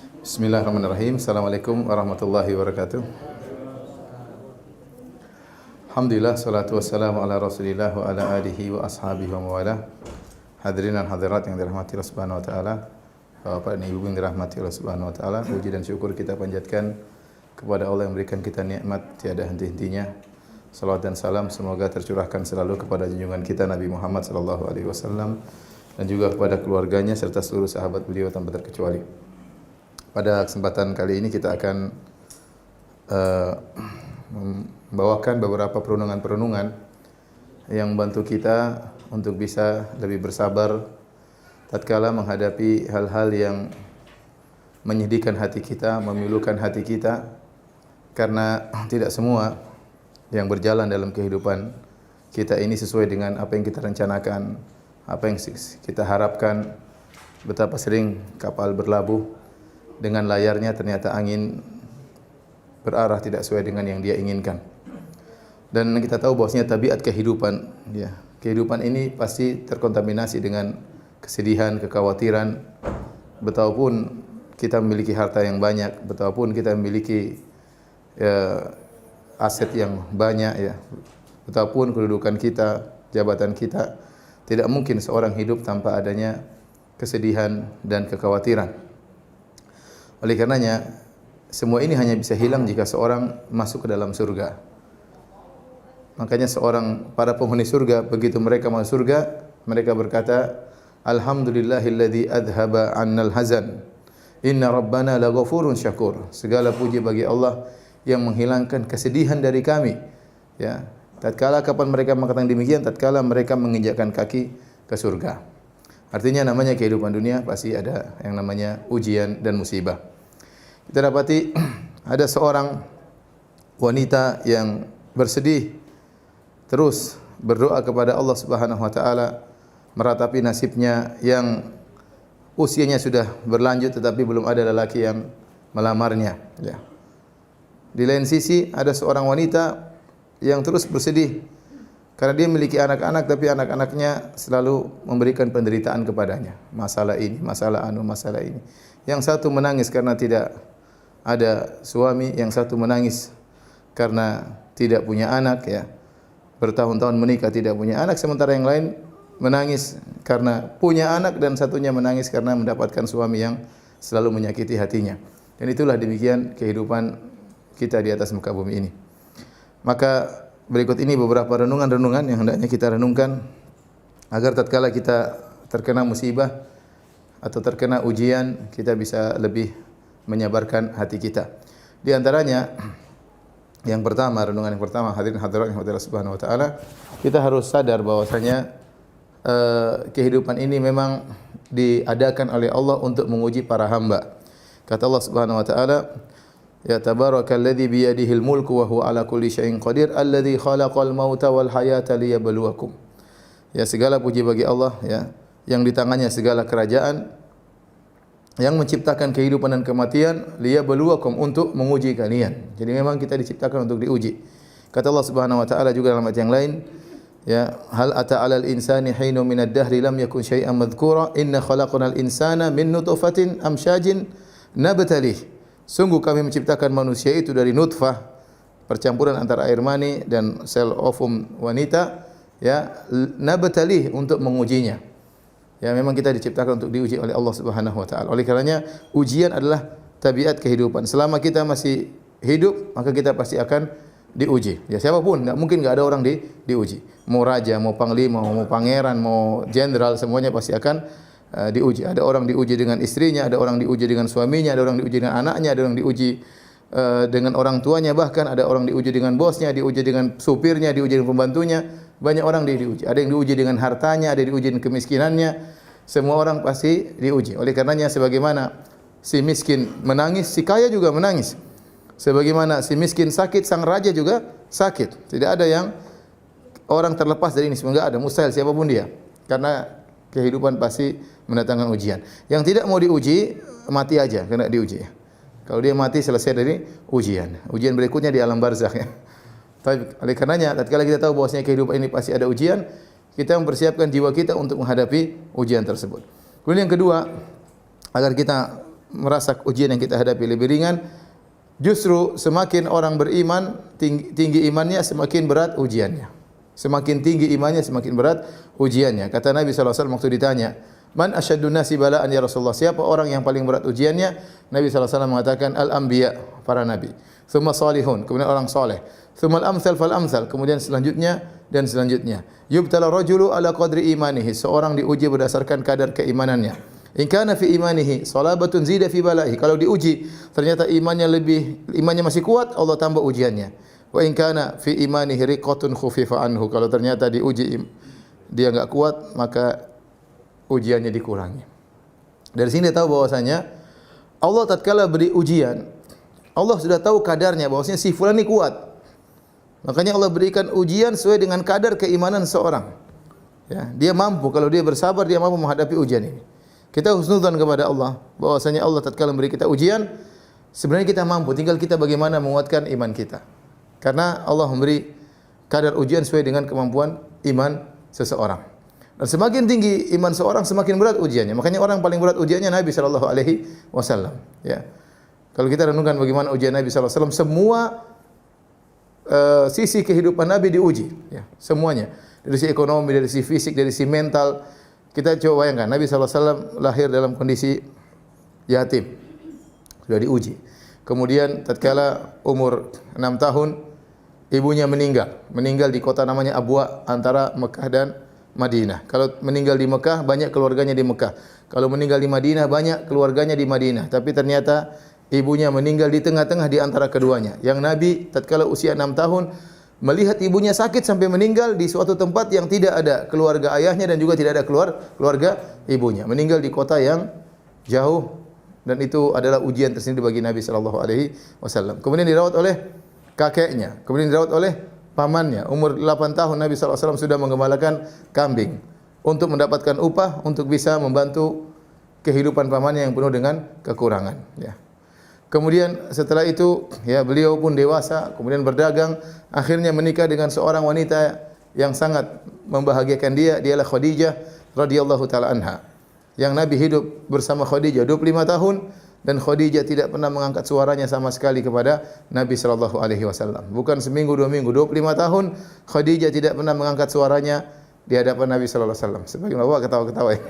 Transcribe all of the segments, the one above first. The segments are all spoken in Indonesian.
Bismillahirrahmanirrahim. Assalamualaikum warahmatullahi wabarakatuh. Alhamdulillah, salatu wassalamu ala Rasulillah wa ala alihi wa ashabihi wa mawala. Hadirin dan hadirat yang dirahmati Allah Subhanahu wa taala. Bapak dan Ibu yang dirahmati Allah Subhanahu wa taala, puji dan syukur kita panjatkan kepada Allah yang memberikan kita nikmat tiada henti-hentinya. Salawat dan salam semoga tercurahkan selalu kepada junjungan kita Nabi Muhammad sallallahu alaihi wasallam dan juga kepada keluarganya serta seluruh sahabat beliau tanpa terkecuali. Pada kesempatan kali ini kita akan membawakan beberapa perenungan-perenungan yang membantu kita untuk bisa lebih bersabar tatkala menghadapi hal-hal yang menyedihkan hati kita, memilukan hati kita, karena tidak semua yang berjalan dalam kehidupan kita ini sesuai dengan apa yang kita rencanakan, apa yang kita harapkan. Betapa sering kapal berlabuh dengan layarnya ternyata angin berarah tidak sesuai dengan yang dia inginkan. Dan kita tahu bahwasanya tabiat kehidupan, ya, kehidupan ini pasti terkontaminasi dengan kesedihan, kekhawatiran. Betapapun kita memiliki harta yang banyak, betapapun kita memiliki aset yang banyak, ya, betapapun kedudukan kita, jabatan kita, tidak mungkin seorang hidup tanpa adanya kesedihan dan kekhawatiran. Oleh karenanya, semua ini hanya bisa hilang jika seorang masuk ke dalam surga. Makanya para penghuni surga, begitu mereka masuk surga, mereka berkata, Alhamdulillahilladzi adhaba 'annal hazan. Inna rabbana laghafurun syakur. Segala puji bagi Allah yang menghilangkan kesedihan dari kami. Ya, tatkala kapan mereka mengatakan demikian, tatkala mereka menginjakkan kaki ke surga. Artinya namanya kehidupan dunia pasti ada yang namanya ujian dan musibah. Kita dapati ada seorang wanita yang bersedih, terus berdoa kepada Allah Subhanahu wa taala meratapi nasibnya yang usianya sudah berlanjut tetapi belum ada lelaki yang melamarnya, ya. Di lain sisi ada seorang wanita yang terus bersedih karena dia memiliki anak-anak tapi anak-anaknya selalu memberikan penderitaan kepadanya. Masalah ini, masalah masalah ini. Yang satu menangis karena tidak ada suami, yang satu menangis karena tidak punya anak, ya. Bertahun-tahun menikah tidak punya anak, sementara yang lain menangis karena punya anak dan satunya menangis karena mendapatkan suami yang selalu menyakiti hatinya. Dan itulah demikian kehidupan kita di atas muka bumi ini. Maka berikut ini beberapa renungan-renungan yang hendaknya kita renungkan agar tatkala kita terkena musibah atau terkena ujian, kita bisa lebih menyabarkan hati kita. Di antaranya yang pertama, renungan yang pertama, hadirin hadirat yang Allah Subhanahu wa taala, kita harus sadar bahwasanya kehidupan ini memang diadakan oleh Allah untuk menguji para hamba. Kata Allah Subhanahu wa taala, ya tabarakalladzi biyadihil mulku wa huwa ala kulli syai'in qadir alladzi khalaqal mauta wal hayata liyabluwakum. Ya, segala puji bagi Allah, ya, yang di tangannya segala kerajaan, yang menciptakan kehidupan dan kematian, liyabluwakum, untuk menguji kalian. Jadi memang kita diciptakan untuk diuji. Kata Allah Subhanahu wa taala juga dalam ayat yang lain, ya, hal ata 'alal insani hinun minad dahri lam yakun syai'an madhkura inna khalaqnal insana min nutfatin amsyajin nabtalih. Sungguh kami menciptakan manusia itu dari nutfah, percampuran antara air mani dan sel ovum wanita, ya, nabtalih, untuk mengujinya. Ya, memang kita diciptakan untuk diuji oleh Allah Subhanahu wa taala. Oleh karenanya ujian adalah tabiat kehidupan. Selama kita masih hidup, maka kita pasti akan diuji. Ya, siapapun, mungkin enggak ada orang diuji. Mau raja, mau panglima, mau pangeran, mau jenderal, semuanya pasti akan diuji. Ada orang diuji dengan istrinya, ada orang diuji dengan suaminya, ada orang diuji dengan anaknya, ada orang diuji dengan orang tuanya, bahkan ada orang diuji dengan bosnya, diuji dengan supirnya, diuji dengan pembantunya. Banyak orang diuji. Ada yang diuji dengan hartanya, ada yang diuji dengan kemiskinannya. Semua orang pasti diuji. Oleh karenanya sebagaimana si miskin menangis, si kaya juga menangis. Sebagaimana si miskin sakit, sang raja juga sakit. Tidak ada yang orang terlepas dari ini, semoga ada, mustahil siapapun dia. Karena kehidupan pasti mendatangkan ujian. Yang tidak mau diuji, mati aja kena diuji. Kalau dia mati selesai dari ujian. Ujian berikutnya di alam barzakh, ya. Tapi oleh karenanya tatkala kita tahu bahwasanya kehidupan ini pasti ada ujian, kita mempersiapkan jiwa kita untuk menghadapi ujian tersebut. Kemudian yang kedua, agar kita merasa ujian yang kita hadapi lebih ringan. Justru semakin orang beriman, tinggi imannya, semakin berat ujiannya. Semakin tinggi imannya, semakin berat ujiannya. Kata Nabi SAW waktu ditanya, "Man asyaddu nasi bala'an ya Rasulullah?" Siapa orang yang paling berat ujiannya? Nabi SAW mengatakan, "Al-anbiya," para nabi. Tsumma salihun, kemudian orang soleh. Tsumma al-amsal fal-amsal, kemudian selanjutnya dan selanjutnya. Yubtala rajulu ala qadri imanihi, seorang diuji berdasarkan kadar keimanannya. In kana fi imanihi salabatun zida fi bala'i. Kalau diuji ternyata imannya masih kuat, Allah tambah ujiannya. Wa in kana fi imanihi riqatun khufifa anhu. Kalau ternyata diuji dia enggak kuat, maka ujiannya dikurangi. Dari sini tahu bahwasanya Allah tatkala beri ujian, Allah sudah tahu kadarnya bahwasanya si fulan ini kuat. Makanya Allah berikan ujian sesuai dengan kadar keimanan seorang. Ya, dia mampu, kalau dia bersabar dia mampu menghadapi ujian ini. Kita husnudzan kepada Allah bahwasanya Allah tatkala memberi kita ujian, sebenarnya kita mampu, tinggal kita bagaimana menguatkan iman kita. Karena Allah memberi kadar ujian sesuai dengan kemampuan iman seseorang. Dan semakin tinggi iman seorang, semakin berat ujiannya. Makanya orang paling berat ujiannya Nabi sallallahu alaihi wasallam, ya. Kalau kita renungkan bagaimana ujian Nabi sallallahu alaihi wasallam, semua sisi kehidupan Nabi diuji, ya, semuanya. Dari sisi ekonomi, dari sisi fisik, dari sisi mental. Kita coba bayangkan, Nabi SAW lahir dalam kondisi yatim, sudah diuji. Kemudian tatkala umur 6 tahun, ibunya meninggal di kota namanya Abwa antara Mekah dan Madinah. Kalau meninggal di Mekah, banyak keluarganya di Mekah. Kalau meninggal di Madinah, banyak keluarganya di Madinah. Tapi ternyata ibunya meninggal di tengah-tengah di antara keduanya. Yang Nabi tatkala usia 6 tahun melihat ibunya sakit sampai meninggal di suatu tempat yang tidak ada keluarga ayahnya dan juga tidak ada keluarga ibunya. Meninggal di kota yang jauh, dan itu adalah ujian tersendiri bagi Nabi sallallahu alaihi wasallam. Kemudian dirawat oleh kakeknya, kemudian dirawat oleh pamannya. Umur 8 tahun Nabi sallallahu alaihi wasallam sudah menggembalakan kambing untuk mendapatkan upah untuk bisa membantu kehidupan pamannya yang penuh dengan kekurangan, ya. Kemudian setelah itu, ya, beliau pun dewasa, kemudian berdagang, akhirnya menikah dengan seorang wanita yang sangat membahagiakan dia, dialah Khadijah radhiyallahu taala anha. Yang Nabi hidup bersama Khadijah 25 tahun dan Khadijah tidak pernah mengangkat suaranya sama sekali kepada Nabi sallallahu alaihi wasallam. Bukan seminggu, 2 minggu, 25 tahun Khadijah tidak pernah mengangkat suaranya di hadapan Nabi sallallahu alaihi wasallam. Sebagian bapak ketawa-ketawa ya.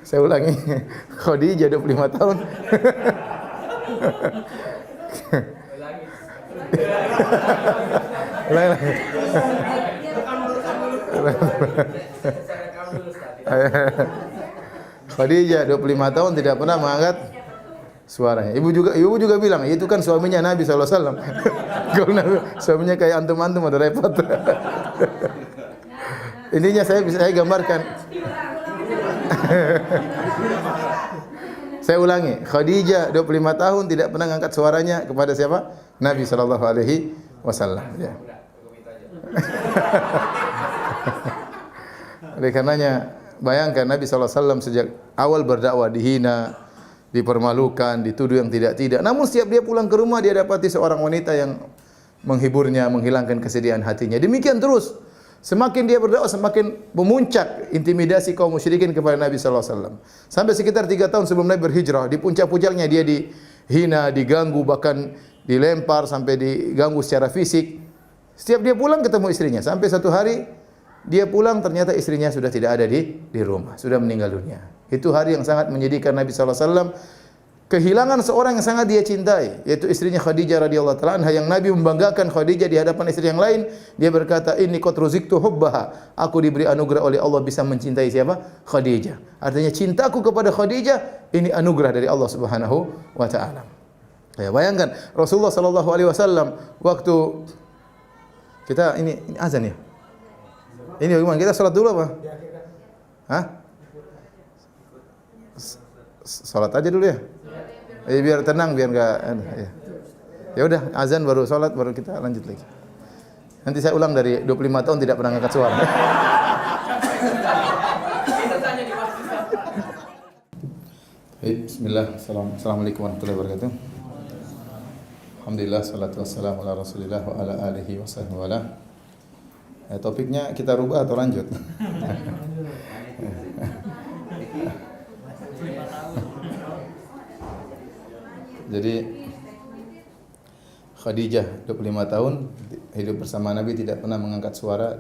Saya ulangi, Khadijah 25 tahun. Ulangi. Khadijah 25 tahun tidak pernah mengangkat suaranya. Ibu juga bilang, itu kan suaminya Nabi sallallahu alaihi wasallam. Kalau suaminya kayak antum-antum ada repot. Intinya saya gambarkan. Saya ulangi, Khadijah 25 tahun tidak pernah mengangkat suaranya kepada siapa? Nabi sallallahu alaihi wasallam, ya. Oleh karenanya bayangkan Nabi sallallahu alaihi wasallam sejak awal berdakwah dihina, dipermalukan, dituduh yang tidak-tidak. Namun setiap dia pulang ke rumah dia dapati seorang wanita yang menghiburnya, menghilangkan kesedihan hatinya. Demikian terus. Semakin dia berdakwah, semakin memuncak intimidasi kaum musyrikin kepada Nabi sallallahu alaihi wasallam. Sampai sekitar 3 tahun sebelum Nabi berhijrah, di puncak-puncaknya dia dihina, diganggu, bahkan dilempar sampai diganggu secara fisik. Setiap dia pulang ketemu istrinya. Sampai satu hari dia pulang ternyata istrinya sudah tidak ada di rumah, sudah meninggal dunia. Itu hari yang sangat menyedihkan Nabi sallallahu alaihi wasallam. Kehilangan seorang yang sangat dia cintai, yaitu istrinya Khadijah radhiyallahu taala anha, yang Nabi membanggakan Khadijah di hadapan istri yang lain. Dia berkata, "Inni qad ruziktu hubbaha." Aku diberi anugerah oleh Allah bisa mencintai siapa? Khadijah. Artinya cintaku kepada Khadijah ini anugerah dari Allah Subhanahu wa taala. Ya, bayangkan Rasulullah sallallahu alaihi wasallam waktu kita ini azan ya. Ini bagaimana? Kita salat dulu apa? Hah? Salat aja dulu ya. Biar tenang, biar enggak ya. Ya udah, azan baru salat, baru kita lanjut lagi. Nanti saya ulang dari 25 tahun tidak pernah angkat suara. Bismillah, assalamualaikum warahmatullahi wabarakatuh. Alhamdulillah, salatu wassalamu ala Rasulillah wa ala alihi wa sahbihi wa ala. Topiknya kita rubah atau lanjut? Jadi Khadijah 25 tahun hidup bersama Nabi, tidak pernah mengangkat suara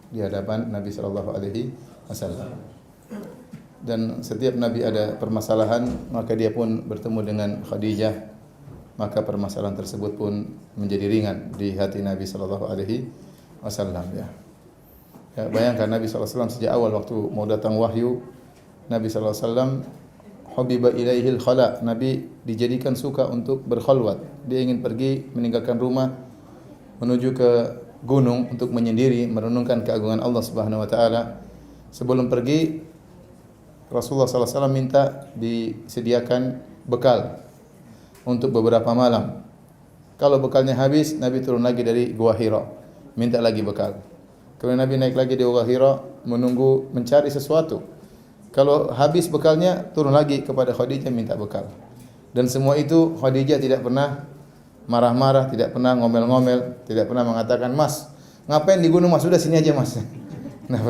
di hadapan Nabi sallallahu alaihi wasallam. Dan setiap Nabi ada permasalahan, maka dia pun bertemu dengan Khadijah, maka permasalahan tersebut pun menjadi ringan di hati Nabi sallallahu alaihi wasallam ya. Ya, bayangkan Nabi sallallahu alaihi wasallam sejak awal waktu mau datang wahyu, Nabi sallallahu alaihi wasallam habiba ilaihil khala, Nabi dijadikan suka untuk berkhalwat. Dia ingin pergi meninggalkan rumah menuju ke gunung untuk menyendiri merenungkan keagungan Allah Subhanahu wa taala. Sebelum pergi Rasulullah sallallahu alaihi wasallam minta disediakan bekal untuk beberapa malam. Kalau bekalnya habis, Nabi turun lagi dari Gua Hira, minta lagi bekal. Kemudian Nabi naik lagi di Gua Hira menunggu mencari sesuatu. Kalau habis bekalnya, turun lagi kepada Khadijah minta bekal. Dan semua itu Khadijah tidak pernah marah-marah, tidak pernah ngomel-ngomel, tidak pernah mengatakan, "Mas, ngapain di gunung Mas? Sudah sini aja Mas." Nah,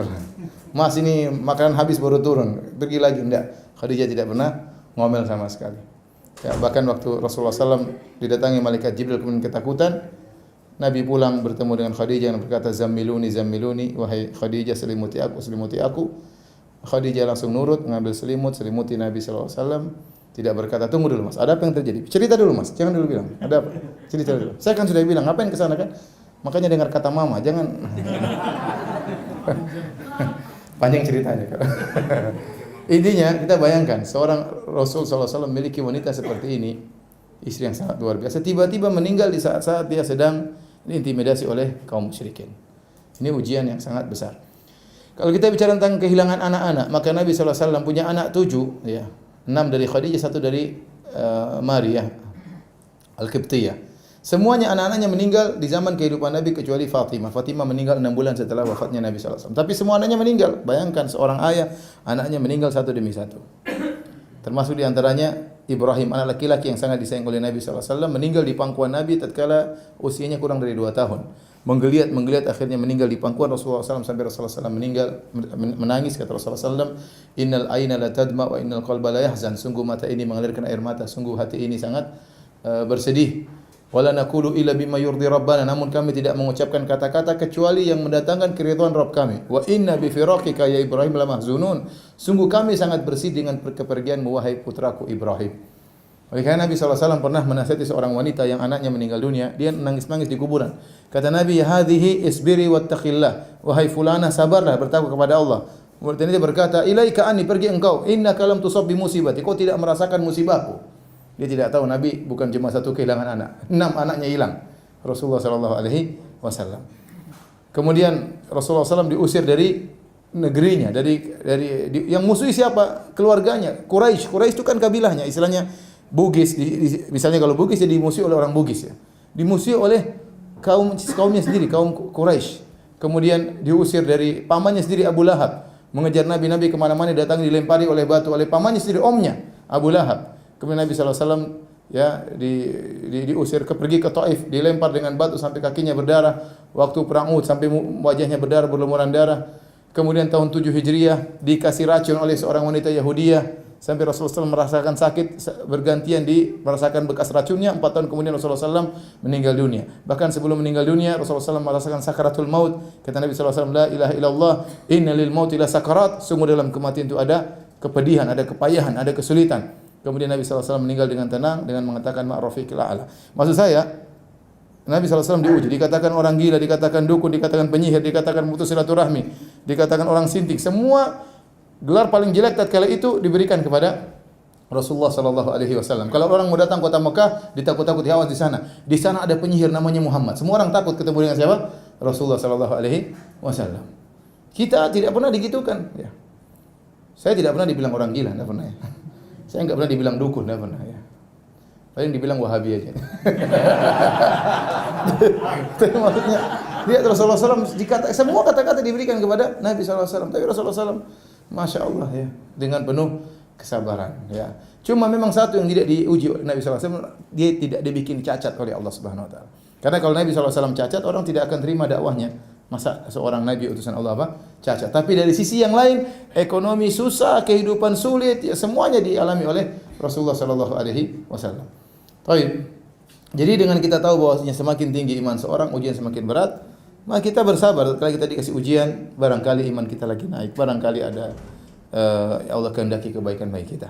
"Mas, ini makanan habis baru turun, pergi lagi." Enggak. Khadijah tidak pernah ngomel sama sekali. Ya, bahkan waktu Rasulullah SAW didatangi malaikat Jibril kemudian ketakutan, Nabi pulang bertemu dengan Khadijah dan berkata, "Zammiluni, zammiluni, wahai Khadijah, selimuti aku, selimuti aku." Khadijah langsung nurut, mengambil selimut, selimuti Nabi sallallahu alaihi wasallam, tidak berkata, "Tunggu dulu Mas, ada apa yang terjadi? Cerita dulu Mas, jangan dulu bilang. Ada apa? Cerita dulu." "Saya kan sudah bilang, ngapain ke sana kan? Makanya dengar kata mama, jangan." Panjang ceritanya. Intinya kita bayangkan seorang Rasul sallallahu alaihi wasallam memiliki wanita seperti ini, istri yang sangat luar biasa, tiba-tiba meninggal di saat-saat dia sedang diintimidasi oleh kaum musyrikin. Ini ujian yang sangat besar. Kalau kita bicara tentang kehilangan anak-anak, maka Nabi sallallahu alaihi wasallam punya anak 7 ya. 6 dari Khadijah, 1 dari Maria Al-Qibtiyah. Semuanya anak-anaknya meninggal di zaman kehidupan Nabi kecuali Fatimah. Fatimah meninggal 6 bulan setelah wafatnya Nabi sallallahu alaihi wasallam. Tapi semua anaknya meninggal. Bayangkan seorang ayah, anaknya meninggal satu demi satu. Termasuk di antaranya Ibrahim, anak laki-laki yang sangat disayang oleh Nabi sallallahu alaihi wasallam, meninggal di pangkuan Nabi tatkala usianya kurang dari 2 tahun. Menggeliat akhirnya meninggal di pangkuan Rasulullah SAW sampai Rasulullah SAW meninggal menangis. Kata Rasulullah SAW, "Innal aina la tadma wa innal qalba la yahzan." Sungguh mata ini mengalirkan air mata, sungguh hati ini sangat bersedih. "Wala naqulu illa bima yurdi rabbana." Namun kami tidak mengucapkan kata-kata kecuali yang mendatangkan keridhaan Rabb kami. "Wa inna bi firaqika ya Ibrahim la mahzunun." Sungguh kami sangat bersedih dengan kepergianmu wahai putraku Ibrahim. Oleh karena Nabi SAW pernah menasihati seorang wanita yang anaknya meninggal dunia, dia nangis-nangis di kuburan. Kata Nabi, "Ya hadhihi isbiri wattaqillah." Wahai fulana, sabarlah, bertakwa kepada Allah. Kemudian dia berkata, "Ilaika anni, pergi engkau, innaka lam tusab bi musibati." Kau tidak merasakan musibahku. Dia tidak tahu Nabi bukan cuma satu kehilangan anak, 6 anaknya hilang. Rasulullah sallallahu alaihi wasallam. Kemudian Rasulullah SAW diusir dari negerinya, dari yang musuhi siapa? Keluarganya. Quraisy itu kan kabilahnya, istilahnya Bugis, misalnya kalau Bugis jadi dimusuhi oleh orang Bugis ya. Dimusuhi oleh kaumnya sendiri, kaum Quraisy. Kemudian diusir dari pamannya sendiri Abu Lahab. Mengejar Nabi kemana-mana datang dilempari oleh batu oleh pamannya sendiri, omnya Abu Lahab. Kemudian Nabi SAW ya diusir pergi ke Taif, dilempar dengan batu sampai kakinya berdarah. Waktu perang Uhud sampai wajahnya berdarah, berlumuran darah. Kemudian tahun 7 Hijriah dikasih racun oleh seorang wanita Yahudiyah. Sampai Rasulullah SAW merasakan sakit, bergantian merasakan bekas racunnya. 4 tahun kemudian Rasulullah SAW meninggal dunia. Bahkan sebelum meninggal dunia, Rasulullah SAW merasakan sakaratul maut. Kata Nabi SAW, "La ilaha illallah, inna lil mauti la sakarat." Sungguh dalam kematian itu ada kepedihan, ada kepayahan, ada kesulitan. Kemudian Nabi SAW meninggal dengan tenang, dengan mengatakan ma'rafiqil a'la. Maksud saya, Nabi SAW diuji, dikatakan orang gila, dikatakan dukun, dikatakan penyihir, dikatakan putus silaturahmi, dikatakan orang sinting. Semua gelar paling jelek tatkala itu diberikan kepada Rasulullah sallallahu alaihi wasallam. Kalau orang mau datang kota Mekah, ditakut-takuti, awas di sana. Di sana ada penyihir namanya Muhammad. Semua orang takut ketemu dengan siapa? Rasulullah sallallahu alaihi wasallam. Kita tidak pernah digitukan, ya. Saya tidak pernah dibilang orang gila, tidak pernah ya. Saya enggak pernah dibilang dukun, tidak pernah ya. Paling dibilang Wahabi aja. Tapi maksudnya lihat Rasulullah SAW semua kata-kata diberikan kepada Nabi SAW. Tapi Rasulullah SAW Masya Allah ya, dengan penuh kesabaran ya. Cuma memang satu yang tidak diuji oleh Nabi SAW, dia tidak dibikin cacat oleh Allah Subhanahu Wa Taala. Karena kalau Nabi SAW cacat, orang tidak akan terima dakwahnya. Masa seorang Nabi utusan Allah apa? Cacat. Tapi dari sisi yang lain, ekonomi susah, kehidupan sulit, ya semuanya dialami oleh Rasulullah SAW. Baik. Jadi dengan kita tahu bahwasanya semakin tinggi iman seorang, ujian semakin berat, maka kita bersabar. Kalau kita dikasih ujian, barangkali iman kita lagi naik, barangkali ada Allah kehendaki kebaikan bagi kita.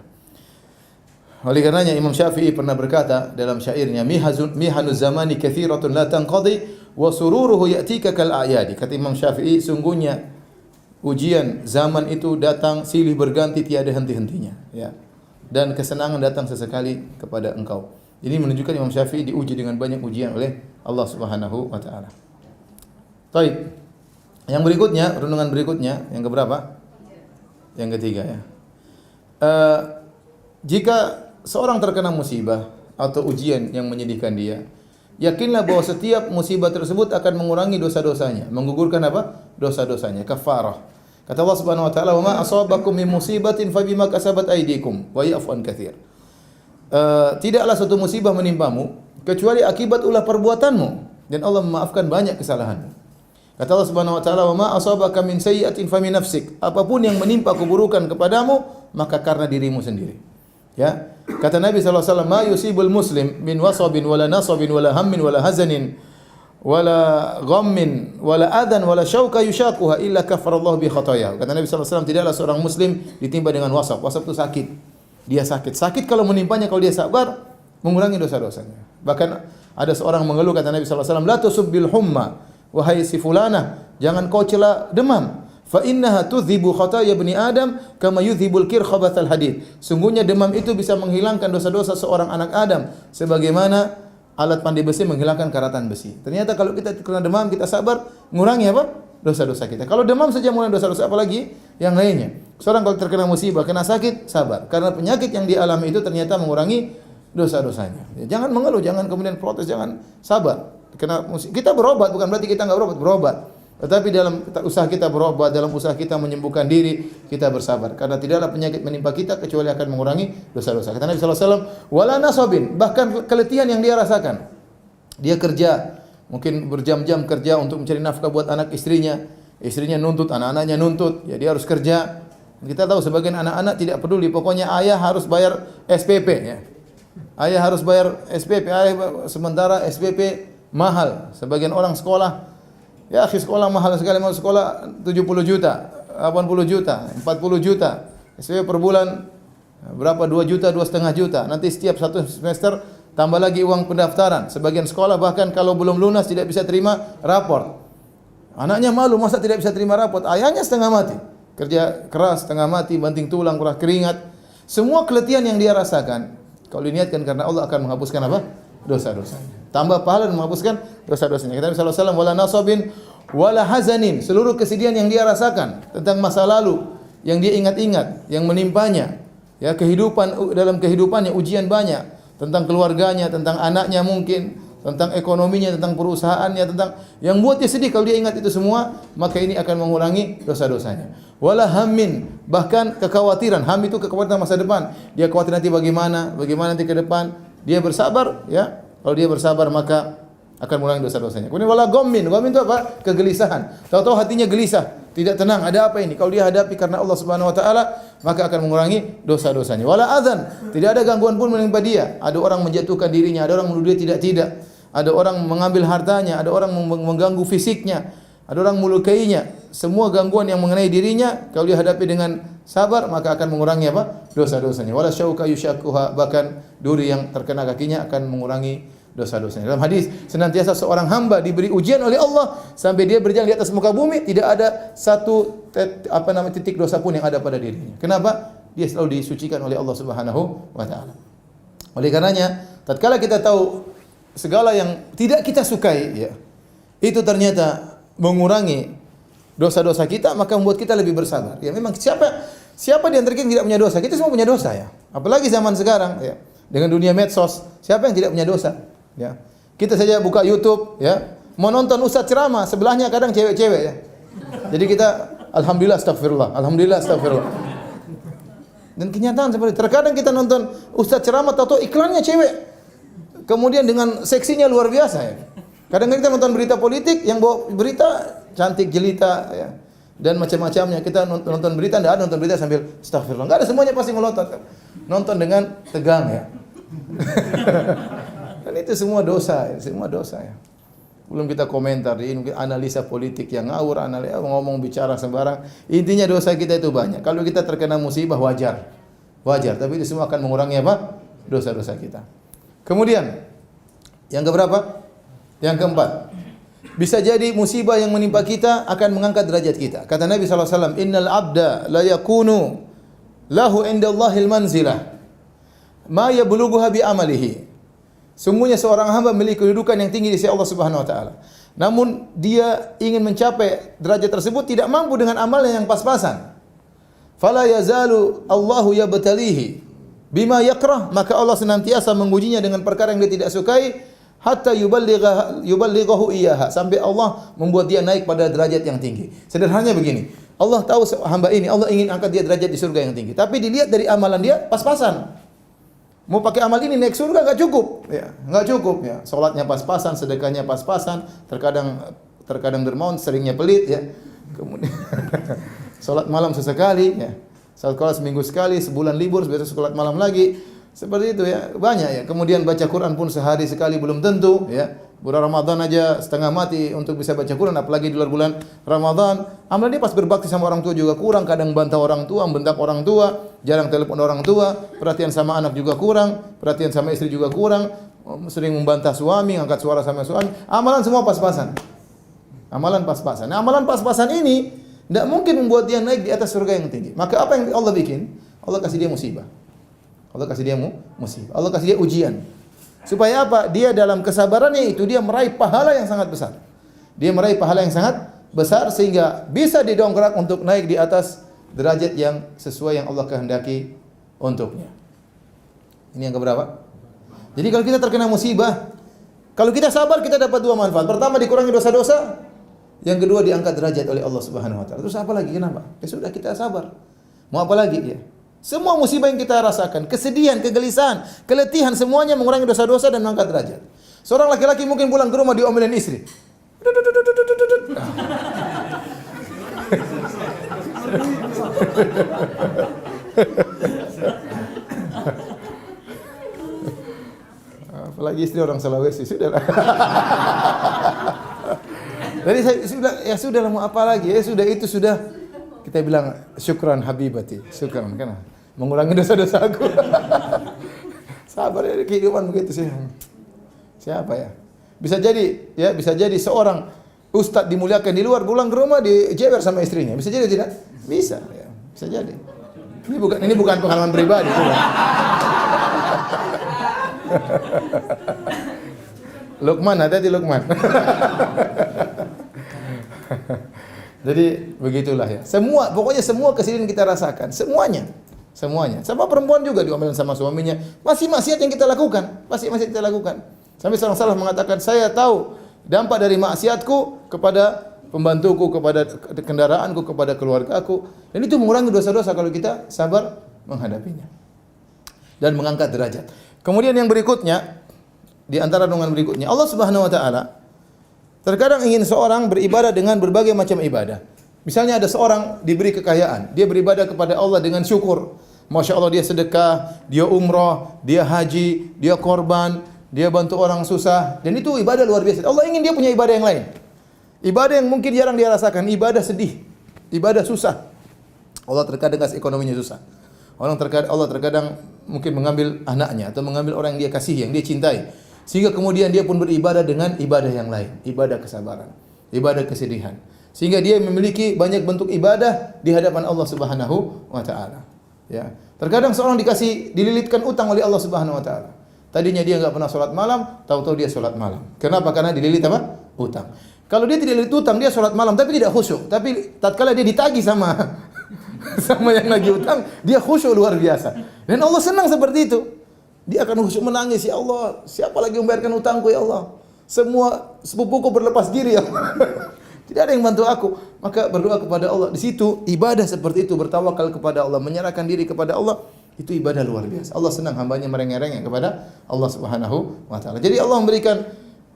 Oleh karenanya Imam Syafi'i pernah berkata dalam syairnya, mihanuz zamani katsiratun la tanqadi wa sururuhu ya'tika kal a'yadi. Kata Imam Syafi'i, sungguhnya ujian zaman itu datang silih berganti tiada henti-hentinya, ya. Dan kesenangan datang sesekali kepada engkau. Ini menunjukkan Imam Syafi'i diuji dengan banyak ujian oleh Allah Subhanahu wa taala. Baik. Yang berikutnya, renungan berikutnya, yang keberapa? Yang ketiga, ya. Jika seorang terkena musibah atau ujian yang menyedihkan dia, yakinlah bahwa setiap musibah tersebut akan mengurangi dosa-dosanya, menggugurkan apa? Dosa-dosanya, kafarah. Kata Allah Subhanahu wa taala, "Wa ma asabakum min musibatin fabima kasabat aydikum wa ya'fu an katsir." Tidaklah suatu musibah menimpamu kecuali akibat ulah perbuatanmu, dan Allah memaafkan banyak kesalahanmu. Kata Allah Subhanahu wa taala, "Wa ma asabaka min sayyi'atin famin nafsik." Apapun yang menimpa keburukan kepadamu, maka karena dirimu sendiri. Ya. Kata Nabi sallallahu alaihi wasallam, "Ma yusibul muslim min wasabin wala nasabin wala hammin wala hazanin wala ghammin wala adan wala syauka yushaquha illa kafarallahu bi khatayahu." Kata Nabi sallallahu alaihi wasallam, tidaklah seorang muslim ditimpa dengan wasab. Wasab itu sakit. Dia sakit. Sakit kalau menimpanya, kalau dia sabar, mengurangi dosa-dosanya. Bahkan ada seorang mengeluh, kata Nabi sallallahu alaihi wasallam, "La tusubbil humma, wahai si fulanah, jangan kau cela demam. Fa innaha tudhibu khataya bani Adam kama yudhibul kir khabathal hadid." Sungguhnya demam itu bisa menghilangkan dosa-dosa seorang anak Adam sebagaimana alat pandai besi menghilangkan karatan besi. Ternyata kalau kita kena demam, kita sabar, mengurangi apa? Dosa-dosa kita. Kalau demam saja mengurangi dosa-dosa, apalagi yang lainnya. Seorang kalau terkena musibah, kena sakit, sabar. Karena penyakit yang dialami itu ternyata mengurangi dosa-dosanya. Jangan mengeluh, jangan kemudian protes, jangan, sabar. Kita berobat, bukan berarti kita enggak berobat. Tetapi dalam usaha kita berobat, dalam usaha kita menyembuhkan diri, kita bersabar. Karena tidaklah penyakit menimpa kita kecuali akan mengurangi dosa-dosa. Kata Nabi sallallahu alaihi wasallam, "Wala nasabin", bahkan keletihan yang dia rasakan. Dia kerja, mungkin berjam-jam kerja untuk mencari nafkah buat anak istrinya. Istrinya nuntut, anak-anaknya nuntut, ya dia harus kerja. Kita tahu sebagian anak-anak tidak peduli, pokoknya ayah harus bayar SPP, ya. Ayah harus bayar SPP, sementara SPP mahal. Sebagian orang sekolah, ya akhi, sekolah mahal sekali, mau sekolah 70 juta, 80 juta, 40 juta. SPP per bulan berapa? 2 juta, 2,5 juta. Nanti setiap satu semester tambah lagi uang pendaftaran. Sebagian sekolah bahkan kalau belum lunas tidak bisa terima raport. Anaknya malu, masa tidak bisa terima raport? Ayahnya setengah mati. Kerja keras, setengah mati, banting tulang, kurang keringat. Semua keletihan yang dia rasakan, kalau diniatkan karena Allah, akan menghapuskan apa? Dosa-dosanya. Tambah pahala dan menghapuskan dosa-dosanya. Kata Nabi sallallahu alaihi wasallam, "Wala nasabin wala hazanin." Seluruh kesedihan yang dia rasakan tentang masa lalu yang dia ingat-ingat, yang menimpanya, ya, kehidupan, dalam kehidupannya ujian banyak, tentang keluarganya, tentang anaknya mungkin, tentang ekonominya, tentang perusahaannya, tentang yang buat dia sedih. Kalau dia ingat itu semua, maka ini akan mengurangi dosa-dosanya. Wala hammin, bahkan kekhawatiran. Ham itu kekhawatiran masa depan. Dia khawatir nanti bagaimana nanti ke depan. Dia bersabar, ya. Kalau dia bersabar, maka akan mengurangi dosa-dosanya. Kemudian wala ghammin. Ghammin itu apa? Kegelisahan. Tahu-tahu hatinya gelisah, tidak tenang. Ada apa ini? Kalau dia hadapi karena Allah Subhanahu wa taala, maka akan mengurangi dosa-dosanya. Wala adzan. Tidak ada gangguan pun menimpa dia. Ada orang menjatuhkan dirinya, ada orang menuduh dia tidak. Ada orang mengambil hartanya, ada orang mengganggu fisiknya, ada orang melukainya. Semua gangguan yang mengenai dirinya, kalau dia hadapi dengan sabar, maka akan mengurangi apa? Dosa-dosanya. Wala syauka yushaquha, bahkan duri yang terkena kakinya akan mengurangi dosa-dosanya. Dalam hadis, senantiasa seorang hamba diberi ujian oleh Allah sampai dia berjalan di atas muka bumi, tidak ada satu titik dosa pun yang ada pada dirinya. Kenapa? Dia selalu disucikan oleh Allah Subhanahu wa taala. Oleh karenanya, tatkala kita tahu segala yang tidak kita sukai, ya, itu ternyata mengurangi dosa-dosa kita, maka membuat kita lebih bersabar. Ya, memang siapa di antara kita yang tidak punya dosa? Kita semua punya dosa, ya. Apalagi zaman sekarang, ya, dengan dunia medsos, siapa yang tidak punya dosa? Ya. Kita saja buka YouTube, ya, mau nonton ustaz ceramah, sebelahnya kadang cewek-cewek, ya. Jadi kita alhamdulillah astagfirullah. Dan kenyataan seperti itu. Terkadang kita nonton ustaz ceramah, tahu-tahu iklannya cewek. Kemudian dengan seksinya luar biasa, ya. Kadang-kadang kita nonton berita politik, yang bawa berita cantik jelita, ya, dan macam-macamnya. Kita nonton berita, nonton berita sambil astagfirullah. Enggak ada, semuanya pasti melotot. Nonton dengan tegang, ya. Dan itu semua dosa, semua dosa ya. Belum kita komentar ini analisa politik yang ngawur, analisa ngomong bicara sembarang. Intinya dosa kita itu banyak. Kalau kita terkena musibah wajar. Wajar, tapi itu semua akan mengurangi apa? Dosa-dosa kita. Kemudian yang keberapa? Yang keempat. Bisa jadi musibah yang menimpa kita akan mengangkat derajat kita. Kata Nabi SAW, "Innal abda la yakunu lahu indallahil manzilah ma yablughuha bi amalihi." Sungguhnya seorang hamba memiliki kedudukan yang tinggi di sisi Allah Subhanahu wa taala. Namun dia ingin mencapai derajat tersebut tidak mampu dengan amalnya yang pas-pasan. Fala yazalu Allahu yabtalihi bima yakrah, maka Allah senantiasa mengujinya dengan perkara yang dia tidak sukai hatta yuballighahu iyyaha, sampai Allah membuat dia naik pada derajat yang tinggi. Sederhananya begini, Allah tahu hamba ini, Allah ingin angkat dia derajat di surga yang tinggi. Tapi dilihat dari amalan dia pas-pasan. Mau pakai amal ini naik surga enggak cukup, ya, enggak cukup ya. Salatnya pas-pasan, sedekahnya pas-pasan, terkadang dermawan, seringnya pelit ya. Kemudian salat malam sesekali ya. Salat seminggu sekali, sebulan libur, besok salat malam lagi. Seperti itu ya, banyak ya. Kemudian baca Quran pun sehari sekali belum tentu ya. Bulan Ramadan aja setengah mati untuk bisa baca Quran, apalagi di luar bulan Ramadan. Amal dia pas berbakti sama orang tua juga kurang, kadang bantah orang tua, membentak orang tua, jarang telepon orang tua, perhatian sama anak juga kurang, perhatian sama istri juga kurang, sering membantah suami, angkat suara sama suami. Amalan semua pas-pasan. Amalan pas-pasan. Nah, amalan pas-pasan ini tidak mungkin membuat dia naik di atas surga yang tinggi. Maka apa yang Allah bikin? Allah kasih dia musibah. Allah kasih dia musibah. Allah kasih dia ujian. Supaya apa? Dia dalam kesabarannya itu dia meraih pahala yang sangat besar. Dia meraih pahala yang sangat besar sehingga bisa didongkrak untuk naik di atas derajat yang sesuai yang Allah kehendaki untuknya. Ini yang keberapa? Jadi kalau kita terkena musibah, kalau kita sabar kita dapat dua manfaat. Pertama dikurangi dosa-dosa, yang kedua diangkat derajat oleh Allah Subhanahu wa taala. Terus apa lagi? Kenapa? Ya sudah kita sabar. Mau apa lagi ya? Semua musibah yang kita rasakan, kesedihan, kegelisahan, keletihan, semuanya mengurangi dosa-dosa dan mengangkat derajat. Seorang laki-laki mungkin pulang ke rumah diomelin istri. Apalagi istri orang Sulawesi, sudahlah. Jadi sudah lah mau apa lagi? Ya sudah itu sudah. Kita bilang syukran habibati, syukran kan mengurangi dosa-dosaku. Sabar ya, kehidupan begitu sih. Siapa ya? Bisa jadi seorang ustaz dimuliakan di luar, pulang ke rumah dijewer sama istrinya. Bisa jadi tidak? Bisa, ya. Bisa jadi. Ini bukan pengalaman pribadi, bukan. Luqman, hati-hati Luqman. Jadi begitulah ya. Pokoknya semua kesedihan kita rasakan, semuanya. Sama perempuan juga diomelin sama suaminya. Masih maksiat yang kita lakukan, Sampai seorang salaf mengatakan, saya tahu dampak dari maksiatku kepada pembantuku, kepada kendaraanku, kepada keluargaku. Dan itu mengurangi dosa-dosa kalau kita sabar menghadapinya. Dan mengangkat derajat. Kemudian yang berikutnya, di antara renungan berikutnya, Allah Subhanahu wa taala terkadang ingin seorang beribadah dengan berbagai macam ibadah. Misalnya ada seorang diberi kekayaan, dia beribadah kepada Allah dengan syukur. Masya Allah dia sedekah, dia umrah, dia haji, dia korban, dia bantu orang susah. Dan itu ibadah luar biasa. Allah ingin dia punya ibadah yang lain. Ibadah yang mungkin jarang dia rasakan, ibadah sedih, ibadah susah. Allah terkadang kasih ekonominya susah. Allah terkadang mungkin mengambil anaknya atau mengambil orang yang dia kasihi, yang dia cintai. Sehingga kemudian dia pun beribadah dengan ibadah yang lain, ibadah kesabaran, ibadah kesedihan. Sehingga dia memiliki banyak bentuk ibadah di hadapan Allah Subhanahu wa taala. Ya. Terkadang seorang dililitkan utang oleh Allah Subhanahu wa taala. Tadinya dia enggak pernah salat malam, tahu-tahu dia salat malam. Kenapa? Karena dililit apa? Utang. Kalau dia tidak dililit utang, dia salat malam tapi tidak khusyuk. Tapi tatkala dia ditagih sama yang lagi utang, dia khusyuk luar biasa. Dan Allah senang seperti itu. Dia akan khusyuk menangis, ya Allah, siapa lagi membayarkan utangku ya Allah? Semua sepupuku berlepas diri ya Allah. Tidak ada yang bantu aku. Maka berdoa kepada Allah. Di situ ibadah seperti itu, bertawakal kepada Allah, menyerahkan diri kepada Allah, itu ibadah luar biasa. Allah senang hambanya merengek-rengek kepada Allah Subhanahu wa taala. Jadi Allah memberikan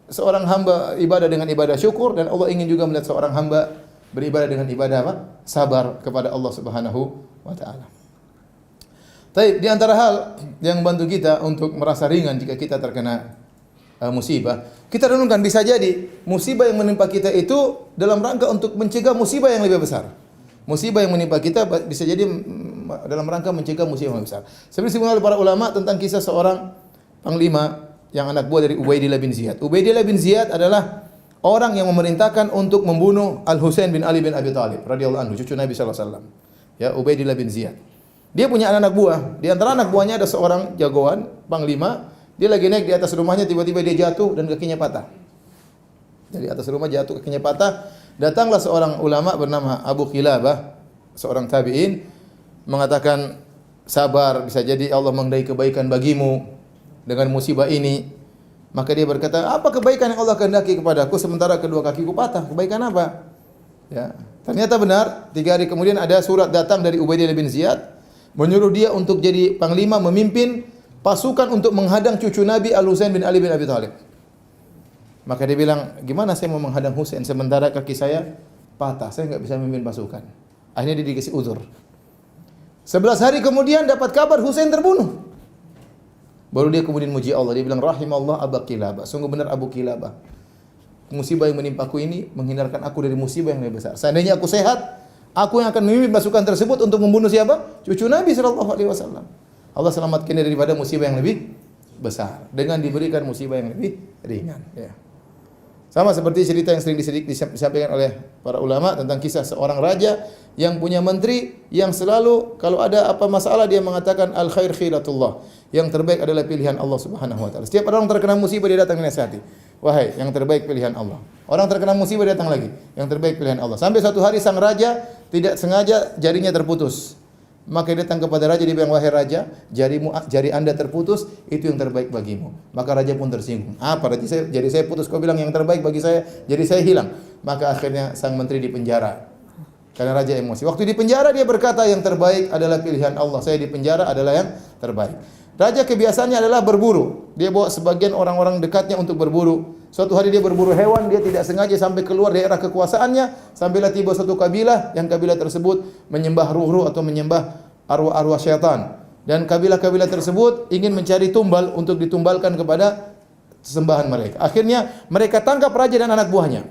seorang hamba ibadah dengan ibadah syukur, dan Allah ingin juga melihat seorang hamba beribadah dengan ibadah apa? Sabar kepada Allah Subhanahu wa taala. Baik, di antara hal yang membantu kita untuk merasa ringan jika kita terkena musibah. Kita renungkan, bisa jadi musibah yang menimpa kita itu dalam rangka untuk mencegah musibah yang lebih besar. Musibah yang menimpa kita bisa jadi dalam rangka mencegah musibah yang lebih besar. Seperti disebutkan oleh para ulama tentang kisah seorang panglima yang anak buah dari Ubaidillah bin Ziyad. Ubaidillah bin Ziyad adalah orang yang memerintahkan untuk membunuh Al-Husain bin Ali bin Abi Thalib radhiyallahu anhu, cucu Nabi sallallahu alaihi wasallam. Ya, Ubaidillah bin Ziyad. Dia punya anak buah. Di antara anak buahnya ada seorang jagoan, panglima. Dia lagi naik di atas rumahnya, tiba-tiba dia jatuh dan kakinya patah. Dari atas rumah jatuh, kakinya patah. Datanglah seorang ulama bernama Abu Qilabah, seorang tabi'in, mengatakan, sabar, bisa jadi Allah menghendaki kebaikan bagimu dengan musibah ini. Maka dia berkata, apa kebaikan yang Allah kehendaki kepadaku sementara kedua kakiku patah? Kebaikan apa? Ya, ternyata benar. 3 hari kemudian ada surat datang dari Ubaidillah bin Ziyad menyuruh dia untuk jadi panglima, memimpin pasukan untuk menghadang cucu Nabi Al-Husain bin Ali bin Abi Thalib. Maka dia bilang, gimana saya mau menghadang Husain sementara kaki saya patah, saya enggak bisa memimpin pasukan. Akhirnya dia dikasih uzur. 11 hari kemudian dapat kabar Husain terbunuh. Baru dia kemudian muji Allah. Dia bilang, rahimallah Abu Qilabah. Sungguh benar Abu Qilabah. Musibah yang menimpaku ini menghindarkan aku dari musibah yang lebih besar. Seandainya aku sehat, aku yang akan memimpin pasukan tersebut untuk membunuh siapa? Cucu Nabi sallallahu alaihi wasallam. Allah selamatkan dia daripada musibah yang lebih besar dengan diberikan musibah yang lebih ringan. Ya. Sama seperti cerita yang sering disampaikan oleh para ulama tentang kisah seorang raja yang punya menteri yang selalu kalau ada apa masalah dia mengatakan al khair khiratullah. Yang terbaik adalah pilihan Allah Subhanahu wa taala. Setiap orang terkena musibah dia datang menasihati. Wahai, yang terbaik pilihan Allah. Orang terkena musibah datang lagi. Yang terbaik pilihan Allah. Sampai suatu hari sang raja tidak sengaja jarinya terputus. Maka dia datang kepada raja, dia bilang, wahai raja, jari Anda terputus, itu yang terbaik bagimu. Maka raja pun tersinggung. Apa jari saya putus, kau bilang yang terbaik bagi saya, jari saya hilang. Maka akhirnya sang menteri dipenjara. Karena raja emosi. Waktu di penjara dia berkata, yang terbaik adalah pilihan Allah. Saya di penjara adalah yang terbaik. Raja kebiasaannya adalah berburu. Dia bawa sebagian orang-orang dekatnya untuk berburu. Suatu hari dia berburu hewan, dia tidak sengaja sampai keluar daerah kekuasaannya, sampailah tiba suatu kabilah yang kabilah tersebut menyembah ruh-ruh atau menyembah arwah-arwah syaitan. Dan kabilah-kabilah tersebut ingin mencari tumbal untuk ditumbalkan kepada sesembahan mereka. Akhirnya mereka tangkap raja dan anak buahnya.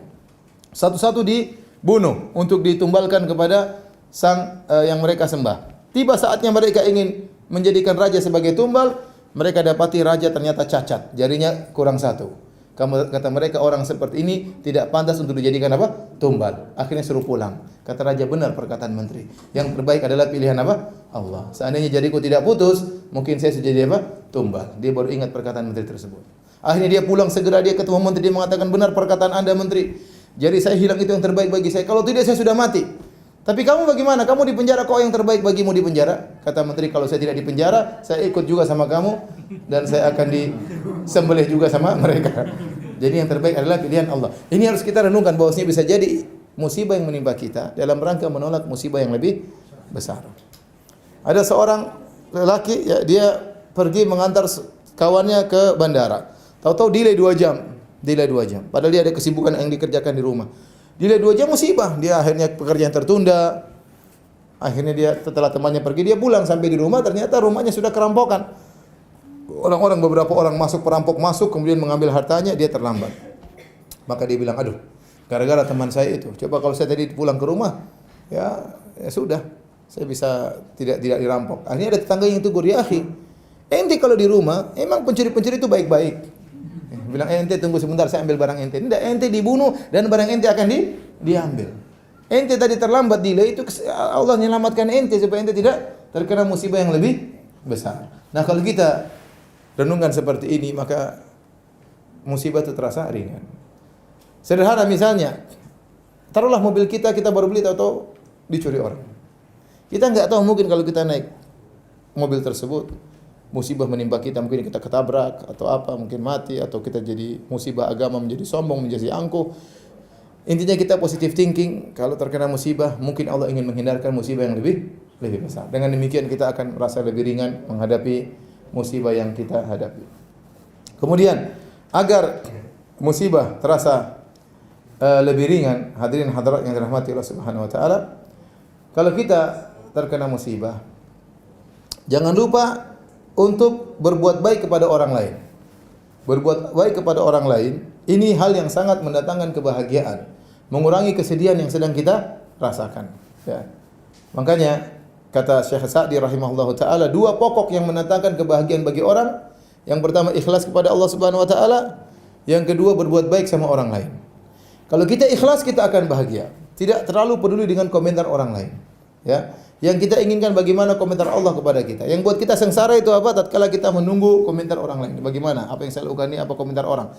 Satu-satu dibunuh untuk ditumbalkan kepada sang yang mereka sembah. Tiba saatnya mereka ingin menjadikan raja sebagai tumbal, mereka dapati raja ternyata cacat, jarinya kurang satu. Kata mereka, orang seperti ini tidak pantas untuk dijadikan apa? Tumbal. Akhirnya suruh pulang. Kata raja, benar perkataan menteri. Yang terbaik adalah pilihan apa? Allah. Seandainya jariku tidak putus, mungkin saya sudah jadi apa? Tumbal. Dia baru ingat perkataan menteri tersebut. Akhirnya dia pulang segera, dia ketemu menteri, dia mengatakan, benar perkataan Anda menteri. Jari saya hilang itu yang terbaik bagi saya. Kalau tidak saya sudah mati. Tapi kamu bagaimana? Kamu di penjara, kok yang terbaik bagimu di penjara? Kata menteri, kalau saya tidak di penjara, saya ikut juga sama kamu dan saya akan disembelih juga sama mereka. Jadi yang terbaik adalah pilihan Allah. Ini harus kita renungkan bahwasanya bisa jadi musibah yang menimpa kita dalam rangka menolak musibah yang lebih besar. Ada seorang lelaki, ya, dia pergi mengantar kawannya ke bandara. Tahu-tahu delay 2 jam. Delay 2 jam. Padahal dia ada kesibukan yang dikerjakan di rumah. Delay 2 jam musibah. Dia akhirnya pekerjaan tertunda. Akhirnya dia setelah temannya pergi, dia pulang sampai di rumah ternyata rumahnya sudah kerampokan. Beberapa orang perampok masuk kemudian mengambil hartanya, dia terlambat. Maka dia bilang, aduh, gara-gara teman saya itu. Coba kalau saya tadi pulang ke rumah, ya sudah, saya bisa tidak dirampok. Akhirnya ada tetangga yang tegur, ya akhi, ente kalau di rumah, emang pencuri-pencuri itu baik-baik. Bilang, ente tunggu sebentar, saya ambil barang ente. Tidak, ente dibunuh dan barang ente akan diambil. Ente tadi terlambat delay, itu Allah menyelamatkan ente supaya ente tidak terkena musibah yang lebih besar. Nah, kalau kita renungkan seperti ini, maka musibah itu terasa ringan. Sederhana misalnya, taruhlah mobil kita baru beli atau dicuri orang. Kita enggak tahu, mungkin kalau kita naik mobil tersebut, musibah menimpa kita, mungkin kita ketabrak atau apa, mungkin mati, atau kita jadi musibah agama menjadi sombong, menjadi angkuh. Intinya kita positive thinking, kalau terkena musibah, mungkin Allah ingin menghindarkan musibah yang lebih besar. Dengan demikian kita akan merasa lebih ringan menghadapi musibah yang kita hadapi. Kemudian agar musibah terasa lebih ringan, hadirin hadirat yang dirahmati Allah Subhanahu wa taala, kalau kita terkena musibah, jangan lupa untuk berbuat baik kepada orang lain. Berbuat baik kepada orang lain, ini hal yang sangat mendatangkan kebahagiaan, mengurangi kesedihan yang sedang kita rasakan. Ya. Makanya kata Syekh Sa'di rahimahullahu taala, dua pokok yang mendatangkan kebahagiaan bagi orang. Yang pertama ikhlas kepada Allah Subhanahu wa taala, yang kedua berbuat baik sama orang lain. Kalau kita ikhlas, kita akan bahagia. Tidak terlalu peduli dengan komentar orang lain. Ya. Yang kita inginkan bagaimana komentar Allah kepada kita. Yang buat kita sengsara itu apa? Tatkala kita menunggu komentar orang lain. Bagaimana? Apa yang saya lakukan ini? Apa komentar orang?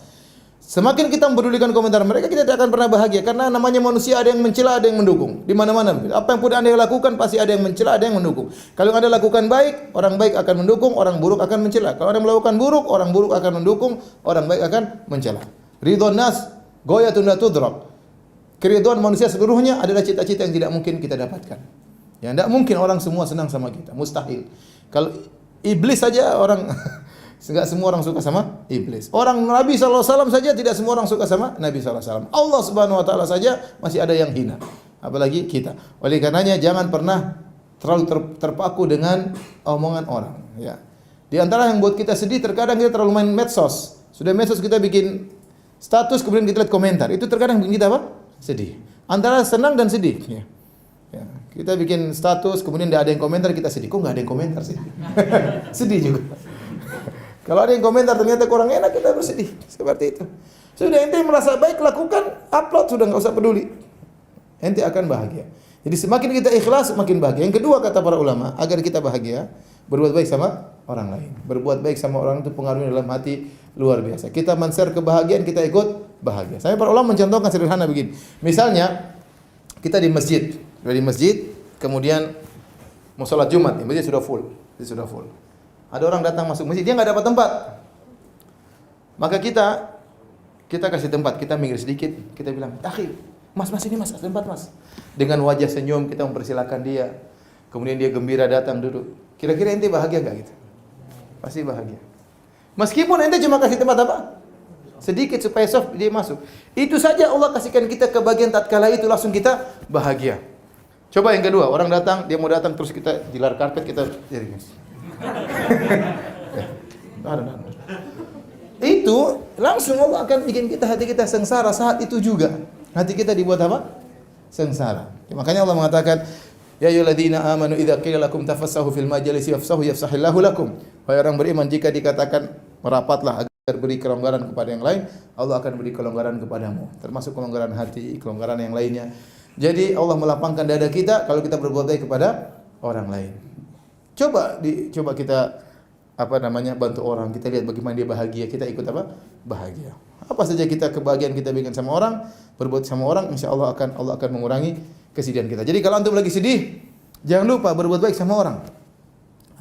Semakin kita mempedulikan komentar mereka, kita tidak akan pernah bahagia. Karena namanya manusia, ada yang mencela, ada yang mendukung. Di mana-mana. Apa yang pun Anda lakukan, pasti ada yang mencela, ada yang mendukung. Kalau Anda lakukan baik, orang baik akan mendukung, orang buruk akan mencela. Kalau Anda melakukan buruk, orang buruk akan mendukung, orang baik akan mencela. Ridhon nas goyatun la tudrak. Keridhaan manusia seluruhnya adalah cita-cita yang tidak mungkin kita dapatkan. Ya, tidak mungkin orang semua senang sama kita, mustahil. Kalau iblis saja orang enggak semua orang suka sama iblis. Orang Nabi SAW saja tidak semua orang suka sama Nabi SAW. Allah Subhanahu wa taala saja masih ada yang hina. Apalagi kita. Oleh karenanya jangan pernah terlalu terpaku dengan omongan orang, ya. Di antara yang buat kita sedih, terkadang kita terlalu main medsos. Sudah medsos kita bikin status, kemudian kita lihat komentar. Itu terkadang bikin kita apa? Sedih. Antara senang dan sedih, ya. Ya. Kita bikin status, kemudian tidak ada yang komentar, kita sedih. Kok nggak ada yang komentar sih? Sedih juga. Kalau ada yang komentar ternyata kurang enak, kita bersedih. Seperti itu. Sudah ente merasa baik, lakukan, upload, sudah nggak usah peduli. Ente akan bahagia. Jadi semakin kita ikhlas, semakin bahagia. Yang kedua kata para ulama, agar kita bahagia, berbuat baik sama orang lain. Berbuat baik sama orang itu pengaruhnya dalam hati luar biasa. Kita men-share kebahagiaan, kita ikut bahagia. Saya para ulama mencontohkan sederhana begini. Misalnya kita di masjid, kemudian mau sholat Jumat, masjid sudah full, Ada orang datang masuk masjid, dia nggak dapat tempat. Maka kita kasih tempat, kita minggir sedikit, kita bilang, "Akhi, Mas ini Mas, tempat Mas." Dengan wajah senyum kita mempersilakan dia. Kemudian dia gembira datang duduk. Kira-kira ente bahagia enggak gitu? Pasti bahagia. Meskipun ente cuma kasih tempat apa? Sedikit supaya soft dia masuk. Itu saja Allah kasihkan kita kebahagiaan tatkala itu langsung kita bahagia. Coba yang kedua, orang datang, dia mau datang terus kita dilar karpet, kita jadi itu langsung Allah akan bikin kita, hati kita sengsara saat itu juga. Hati kita dibuat apa? Sengsara. Ya, makanya Allah mengatakan, ya ayyuhalladzina amanu idza qila lakum tafassahu fil majalisi yafsahillahu lakum. Wahai orang beriman, jika dikatakan merapatlah agar beri kelonggaran kepada yang lain, Allah akan beri kelonggaran kepadamu, termasuk kelonggaran hati, kelonggaran yang lainnya. Jadi Allah melapangkan dada kita kalau kita berbuat baik kepada orang lain. Coba kita bantu orang, kita lihat bagaimana dia bahagia, kita ikut bahagia. Apa saja kebahagiaan kita berikan sama orang, berbuat sama orang, insya Allah akan mengurangi kesedihan kita. Jadi kalau antum lagi sedih, jangan lupa berbuat baik sama orang.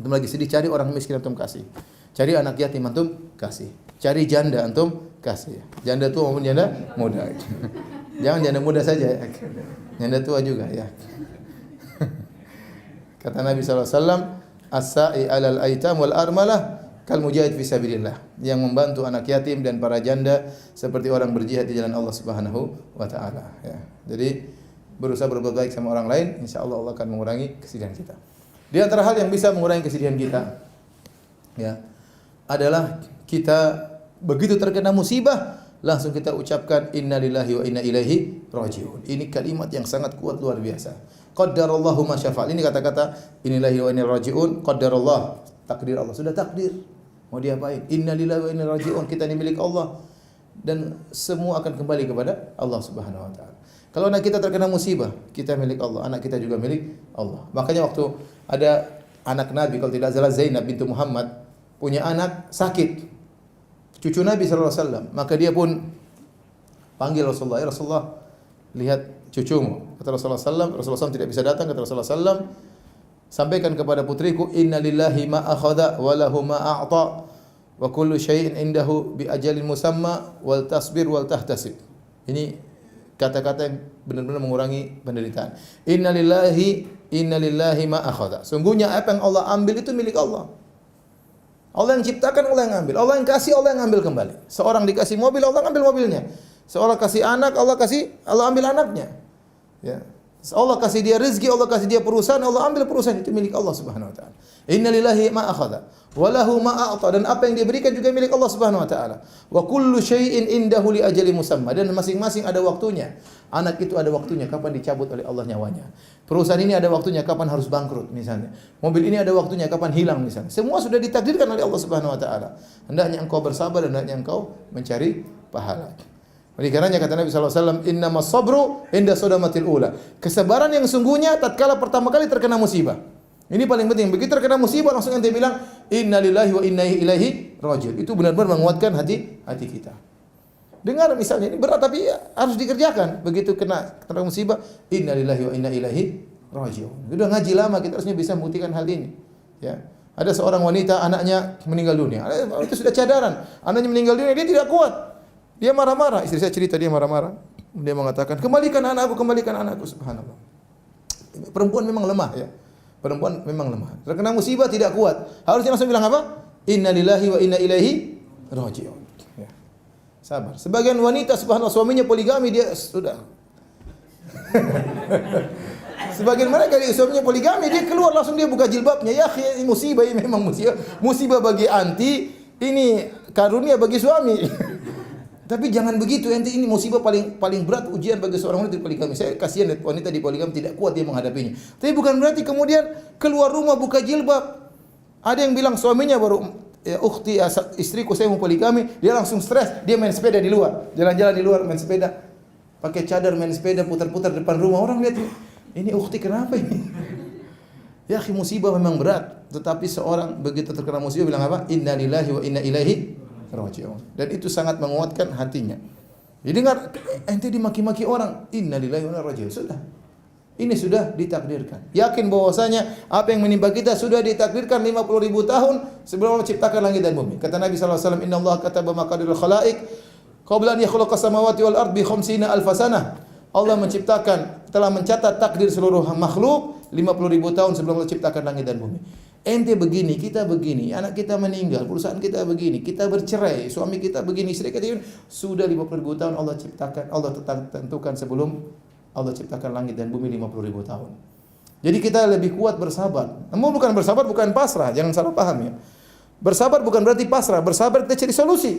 Antum lagi sedih, cari orang miskin antum kasih. Cari anak yatim antum kasih. Cari janda antum kasih. Janda tua maupun janda muda. Jangan janda muda saja, janda tua juga ya. Kata Nabi SAW, as-sa'i 'alal aitam wal armalah kal mujahid fi sabilillah. Yang membantu anak yatim dan para janda seperti orang berjihad di jalan Allah Subhanahu wa taala, ya. Jadi berusaha berbuat baik sama orang lain, insyaallah Allah akan mengurangi kesedihan kita. Di antara hal yang bisa mengurangi kesedihan kita, ya, adalah kita begitu terkena musibah langsung kita ucapkan innalillahi wa inna ilaihi rajiun. Ini kalimat yang sangat kuat luar biasa. Qaddarallahu ma syafa'al. Ini kata-kata innalillahi wa inna rajiun, qaddarallah, takdir Allah. Sudah takdir. Mau diapain? Innalillahi wa inna rajiun. Kita ini milik Allah dan semua akan kembali kepada Allah Subhanahu wa taala. Kalau anak kita terkena musibah, kita milik Allah, anak kita juga milik Allah. Makanya waktu ada anak Nabi, kalau tidak salah Zainab bintu Muhammad, punya anak sakit, cucu Nabi sallallahu alaihi wasallam, maka dia pun panggil Rasulullah, "Ya Rasulullah, lihat cucumu." Kata Rasulullah SAW tidak bisa datang. Kata Rasulullah SAW, sampaikan kepada putriku, inna lillahi ma akhadha wa lahu ma a'ta wa kullu syai'in indahu bi ajalin musamma wal tasbir wal tahtasib. Ini kata-kata yang benar-benar mengurangi penderitaan. Inna lillahi ma akhadha. Sungguhnya apa yang Allah ambil itu milik Allah. Allah yang ciptakan, Allah yang ambil. Allah yang kasih, Allah yang ambil kembali. Seorang dikasih mobil, Allah ambil mobilnya. Seorang kasih anak, Allah ambil anaknya. Ya. Allah kasih dia rezeki, Allah kasih dia perusahaan, Allah ambil perusahaan, itu milik Allah Subhanahu wa taala. Innalillahi ma akhadha Walahu ma a'ta, dan apa yang dia berikan juga milik Allah Subhanahu wa taala. Wa kullu syai'in indahu li ajalin musamma, dan masing-masing ada waktunya. Anak itu ada waktunya kapan dicabut oleh Allah nyawanya. Perusahaan ini ada waktunya kapan harus bangkrut misalnya. Mobil ini ada waktunya kapan hilang misalnya. Semua sudah ditakdirkan oleh Allah Subhanahu wa taala. Hendaknya engkau bersabar dan hendaknya engkau mencari pahala. Oleh karenanya kata Nabi sallallahu alaihi wasallam, "Innamas sabru inda sadamatil ula." Kesabaran yang sungguhnya tatkala pertama kali terkena musibah. Ini paling penting. Begitu terkena musibah langsung ente bilang innalillahi wa inna ilaihi raji'un. Itu benar-benar menguatkan hati kita. Dengar misalnya ini berat tapi harus dikerjakan. Begitu kena musibah innalillahi wa inna ilaihi raji'un. Sudah ngaji lama kita harusnya bisa membuktikan hal ini. Ya. Ada seorang wanita anaknya meninggal dunia. Itu sudah cadaran. Anaknya meninggal dunia, dia tidak kuat. Dia marah-marah. Istri saya cerita dia marah-marah. Dia mengatakan, "Kembalikan anakku, kembalikan anakku." Subhanallah. Perempuan memang lemah ya. Perempuan memang lemah. Terkena musibah tidak kuat. Harusnya langsung bilang apa? Innalillahi wa inna ilaihi raji'un. Ya. Sabar. Sebagian wanita subhanallah suaminya poligami dia sudah. Sebagian mereka dia suaminya poligami dia keluar langsung dia buka jilbabnya. Ya ini musibah, ini memang musibah. Musibah bagi anti, ini karunia bagi suami. Tapi jangan begitu, ente ini musibah paling berat ujian bagi seorang wanita di poligami. Saya kasihan wanita di poligami tidak kuat dia menghadapinya. Tapi bukan berarti kemudian keluar rumah buka jilbab. Ada yang bilang suaminya baru ya ukhti istriku saya mau poligami, dia langsung stres, dia main sepeda di luar, jalan-jalan di luar main sepeda, pakai cadar main sepeda putar-putar depan rumah. Orang lihat ini ukhti kenapa ini? Ya musibah memang berat, tetapi seorang begitu terkena musibah bilang apa? Innalillahi wa inna ilaihi raji'un. Dan itu sangat menguatkan hatinya. Jadi dengar ente dimaki-maki orang, innalillahi wa inna ilaihi raji'un. Sudah. Ini sudah ditakdirkan. Yakin bahwasanya apa yang menimpa kita sudah ditakdirkan 50.000 tahun sebelum Allah menciptakan langit dan bumi. Kata Nabi sallallahu alaihi wasallam, "Innallaha kataba maqadirul khalaiq qabla an yakhluqa samawati wal ard bi 50.000 sanah." Allah telah mencatat takdir seluruh makhluk 50.000 tahun sebelum Allah ciptakan langit dan bumi. Ente begini, kita begini, anak kita meninggal, perusahaan kita begini, kita bercerai, suami kita begini, istri kita begini. Sudah 50.000 tahun Allah ciptakan, Allah tentukan sebelum Allah ciptakan langit dan bumi 50.000 tahun. Jadi kita lebih kuat bersabar. Namun bukan bersabar bukan pasrah, jangan salah paham ya. Bersabar bukan berarti pasrah, bersabar kita cari solusi.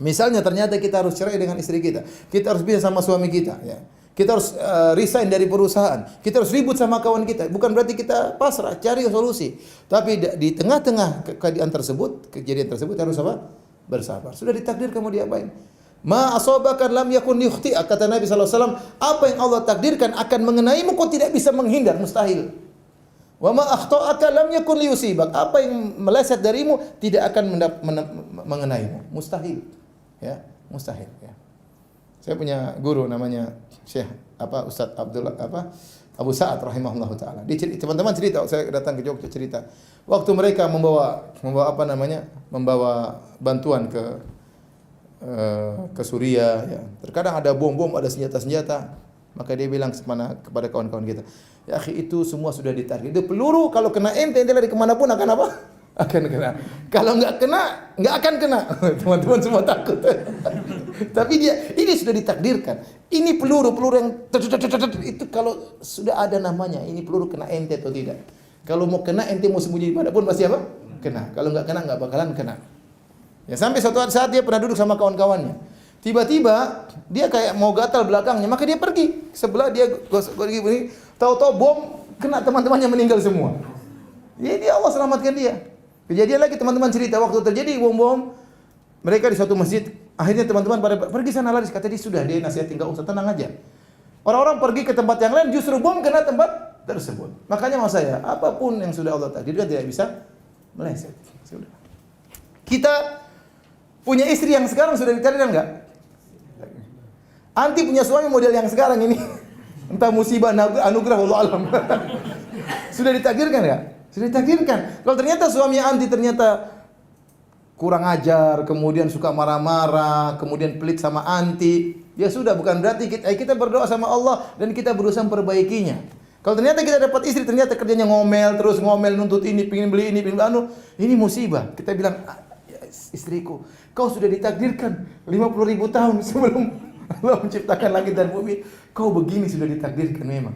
Misalnya ternyata kita harus cerai dengan istri kita, kita harus bisa sama suami kita, ya. Kita harus resign dari perusahaan, kita harus ribut sama kawan kita. Bukan berarti kita pasrah, cari solusi. Tapi di tengah-tengah kejadian tersebut harus apa? Bersabar. Sudah ditakdir kamu diapain? Ma asabaka lam yakun yukhti'ak, kata Nabi sallallahu alaihi wasallam, apa yang Allah takdirkan akan mengenaimu kau tidak bisa menghindar, mustahil. Wa ma akhta'aka lam yakun liyusibak, apa yang meleset darimu tidak akan mengenaimu, mustahil. Ya, mustahil ya. Saya punya guru namanya Syekh Ustaz Abu Sa'ad rahimahullahu taala. Teman-teman cerita, saya datang ke Jogja cerita. Waktu mereka membawa bantuan ke Suriah ya. Terkadang ada bom-bom, ada senjata-senjata. Maka dia bilang kepada kawan-kawan kita, "Ya akhi, itu semua sudah ditarget. Itu peluru kalau kena ente lari kemana pun akan apa? Akan kena. Kalau enggak kena, enggak akan kena." Teman-teman semua takut. Tapi ini sudah ditakdirkan. Ini peluru yang itu kalau sudah ada namanya, ini peluru kena ente atau tidak. Kalau mau kena ente mau sembunyi di mana pun pasti apa? Kena. Kalau enggak kena enggak bakalan kena. Ya sampai suatu saat dia pernah duduk sama kawan-kawannya. Tiba-tiba dia kayak mau gatal belakangnya, maka dia pergi sebelah, dia gosok begini, tahu-tahu bom kena teman-temannya meninggal semua. Jadi Allah selamatkan dia. Kejadian lagi teman-teman cerita waktu terjadi bom-bom, mereka di suatu masjid, akhirnya teman-teman pada pergi sana lari, kata dia sudah, dia nasihat tinggal usah tenang aja. Orang-orang pergi ke tempat yang lain, justru bom kena tempat tersebut. Makanya maksud saya, apapun yang sudah Allah takdirkan tidak bisa meleset. Sudah. Kita punya istri yang sekarang sudah ditakdirkan enggak? Anti punya suami model yang sekarang ini. Entah musibah anugerah Allah alam. Sudah ditakdirkan enggak? Sudah ditakdirkan. Kalau ternyata suami anti ternyata kurang ajar, kemudian suka marah-marah, kemudian pelit sama anti, ya sudah, bukan berarti kita berdoa sama Allah dan kita berusaha memperbaikinya. Kalau ternyata kita dapat istri ternyata kerjanya ngomel, terus ngomel nuntut ini, pengin beli ini, pengin anu, ini musibah. Kita bilang, istriku, kau sudah ditakdirkan 50.000 tahun sebelum Allah menciptakan langit dan bumi. Kau begini sudah ditakdirkan memang.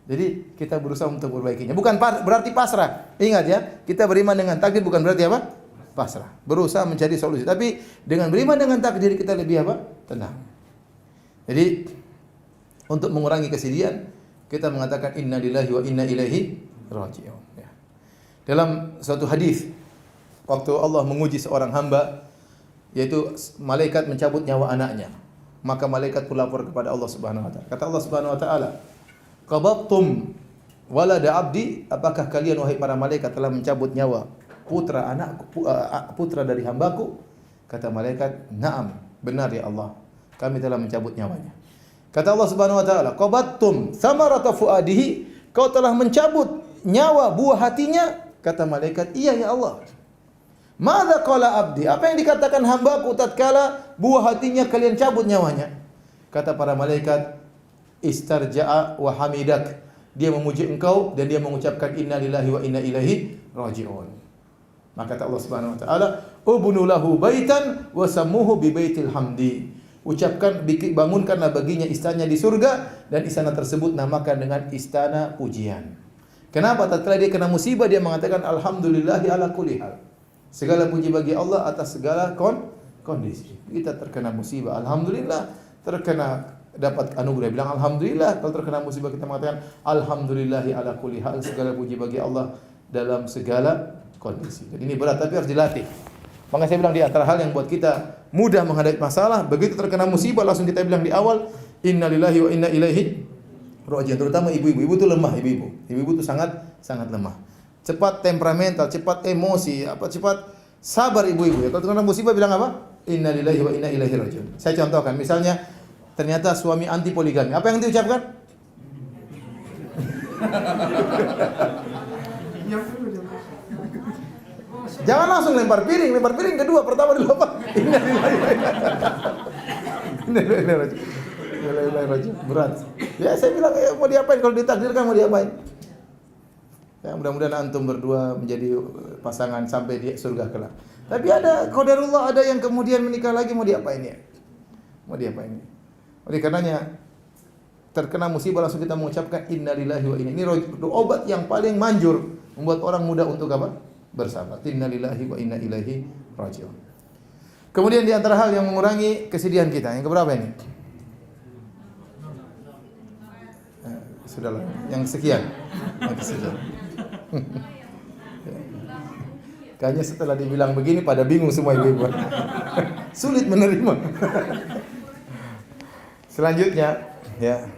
Jadi kita berusaha untuk memperbaikinya. Bukan berarti pasrah. Ingat ya, kita beriman dengan takdir bukan berarti apa? Pasrah. Berusaha mencari solusi. Tapi dengan beriman dengan takdir kita lebih apa? Tenang. Jadi untuk mengurangi kesedihan, kita mengatakan inna lillahi wa inna ilaihi raji'un. Ya. Dalam suatu hadis, waktu Allah menguji seorang hamba, yaitu malaikat mencabut nyawa anaknya, maka malaikat pun lapor kepada Allah Subhanahu wa taala. Kata Allah Subhanahu wa taala, "Qabattum walada abdi?" Apakah kalian wahai para malaikat telah mencabut nyawa putra anakku, putra dari hambaku? Kata malaikat, "Na'am, benar ya Allah. Kami telah mencabut nyawanya." Kata Allah Subhanahu wa taala, "Qabattum thamarata fuadihi?" Kau telah mencabut nyawa buah hatinya? Kata malaikat, "Iya ya Allah." "Madza qala abdi?" Apa yang dikatakan hambaku tatkala buah hatinya kalian cabut nyawanya? Kata para malaikat, "Istarja'a wa hamidak." Dia memuji engkau dan dia mengucapkan inna lillahi wa inna ilaihi raji'un. Maka kata Allah Subhanahu wa taala, "Ubnu lahu baitan wa sammuhu bi baitil hamdi." Ucapkan, bangunkanlah baginya istana di surga dan istana tersebut namakan dengan istana pujian. Kenapa? Tatkala dia kena musibah dia mengatakan alhamdulillahi ala kulli hal. Segala puji bagi Allah atas segala kondisi. Kita terkena musibah, alhamdulillah. Terkena dapat anugerah, bilang alhamdulillah. Kalau terkena musibah kita mengatakan alhamdulillahi ala kulli hal. Segala puji bagi Allah dalam segala kondisi. Jadi ini berat tapi harus dilatih. Maka saya bilang di antara hal yang buat kita mudah menghadapi masalah, begitu terkena musibah langsung kita bilang di awal innalillahi wa inna ilaihi raji'un. Terutama ibu-ibu. Ibu itu lemah, ibu-ibu. Ibu-ibu itu sangat lemah. Cepat temperamental, cepat emosi, cepat sabar ibu-ibu ya. Kalau terkena musibah bilang apa? Innalillahi wa inna ilaihi raji'un. Saya contohkan, misalnya ternyata suami anti poligami. Apa yang diucapkan? Jangan langsung lempar piring kedua, pertama dulu apa? Innalillahi berat. Ya saya bilang mau diapain kalau ditakdirkan mau diapain? Ya mudah-mudahan antum berdua menjadi pasangan sampai di surga kelak. Tapi ada qadarullah, ada yang kemudian menikah lagi mau diapain ya? Mau diapain? Oleh karenanya terkena musibah langsung kita mengucapkan innalillahi wa inna. Ini obat yang paling manjur membuat orang mudah untuk apa? Bersabar. Innalillahi wa inna ilaihi raji'un. Kemudian di antara hal yang mengurangi kesedihan kita, yang keberapa ini? Sudahlah, yang sekian. Kayaknya setelah dibilang begini pada bingung semua ibu-ibu. Sulit menerima. Selanjutnya, ya.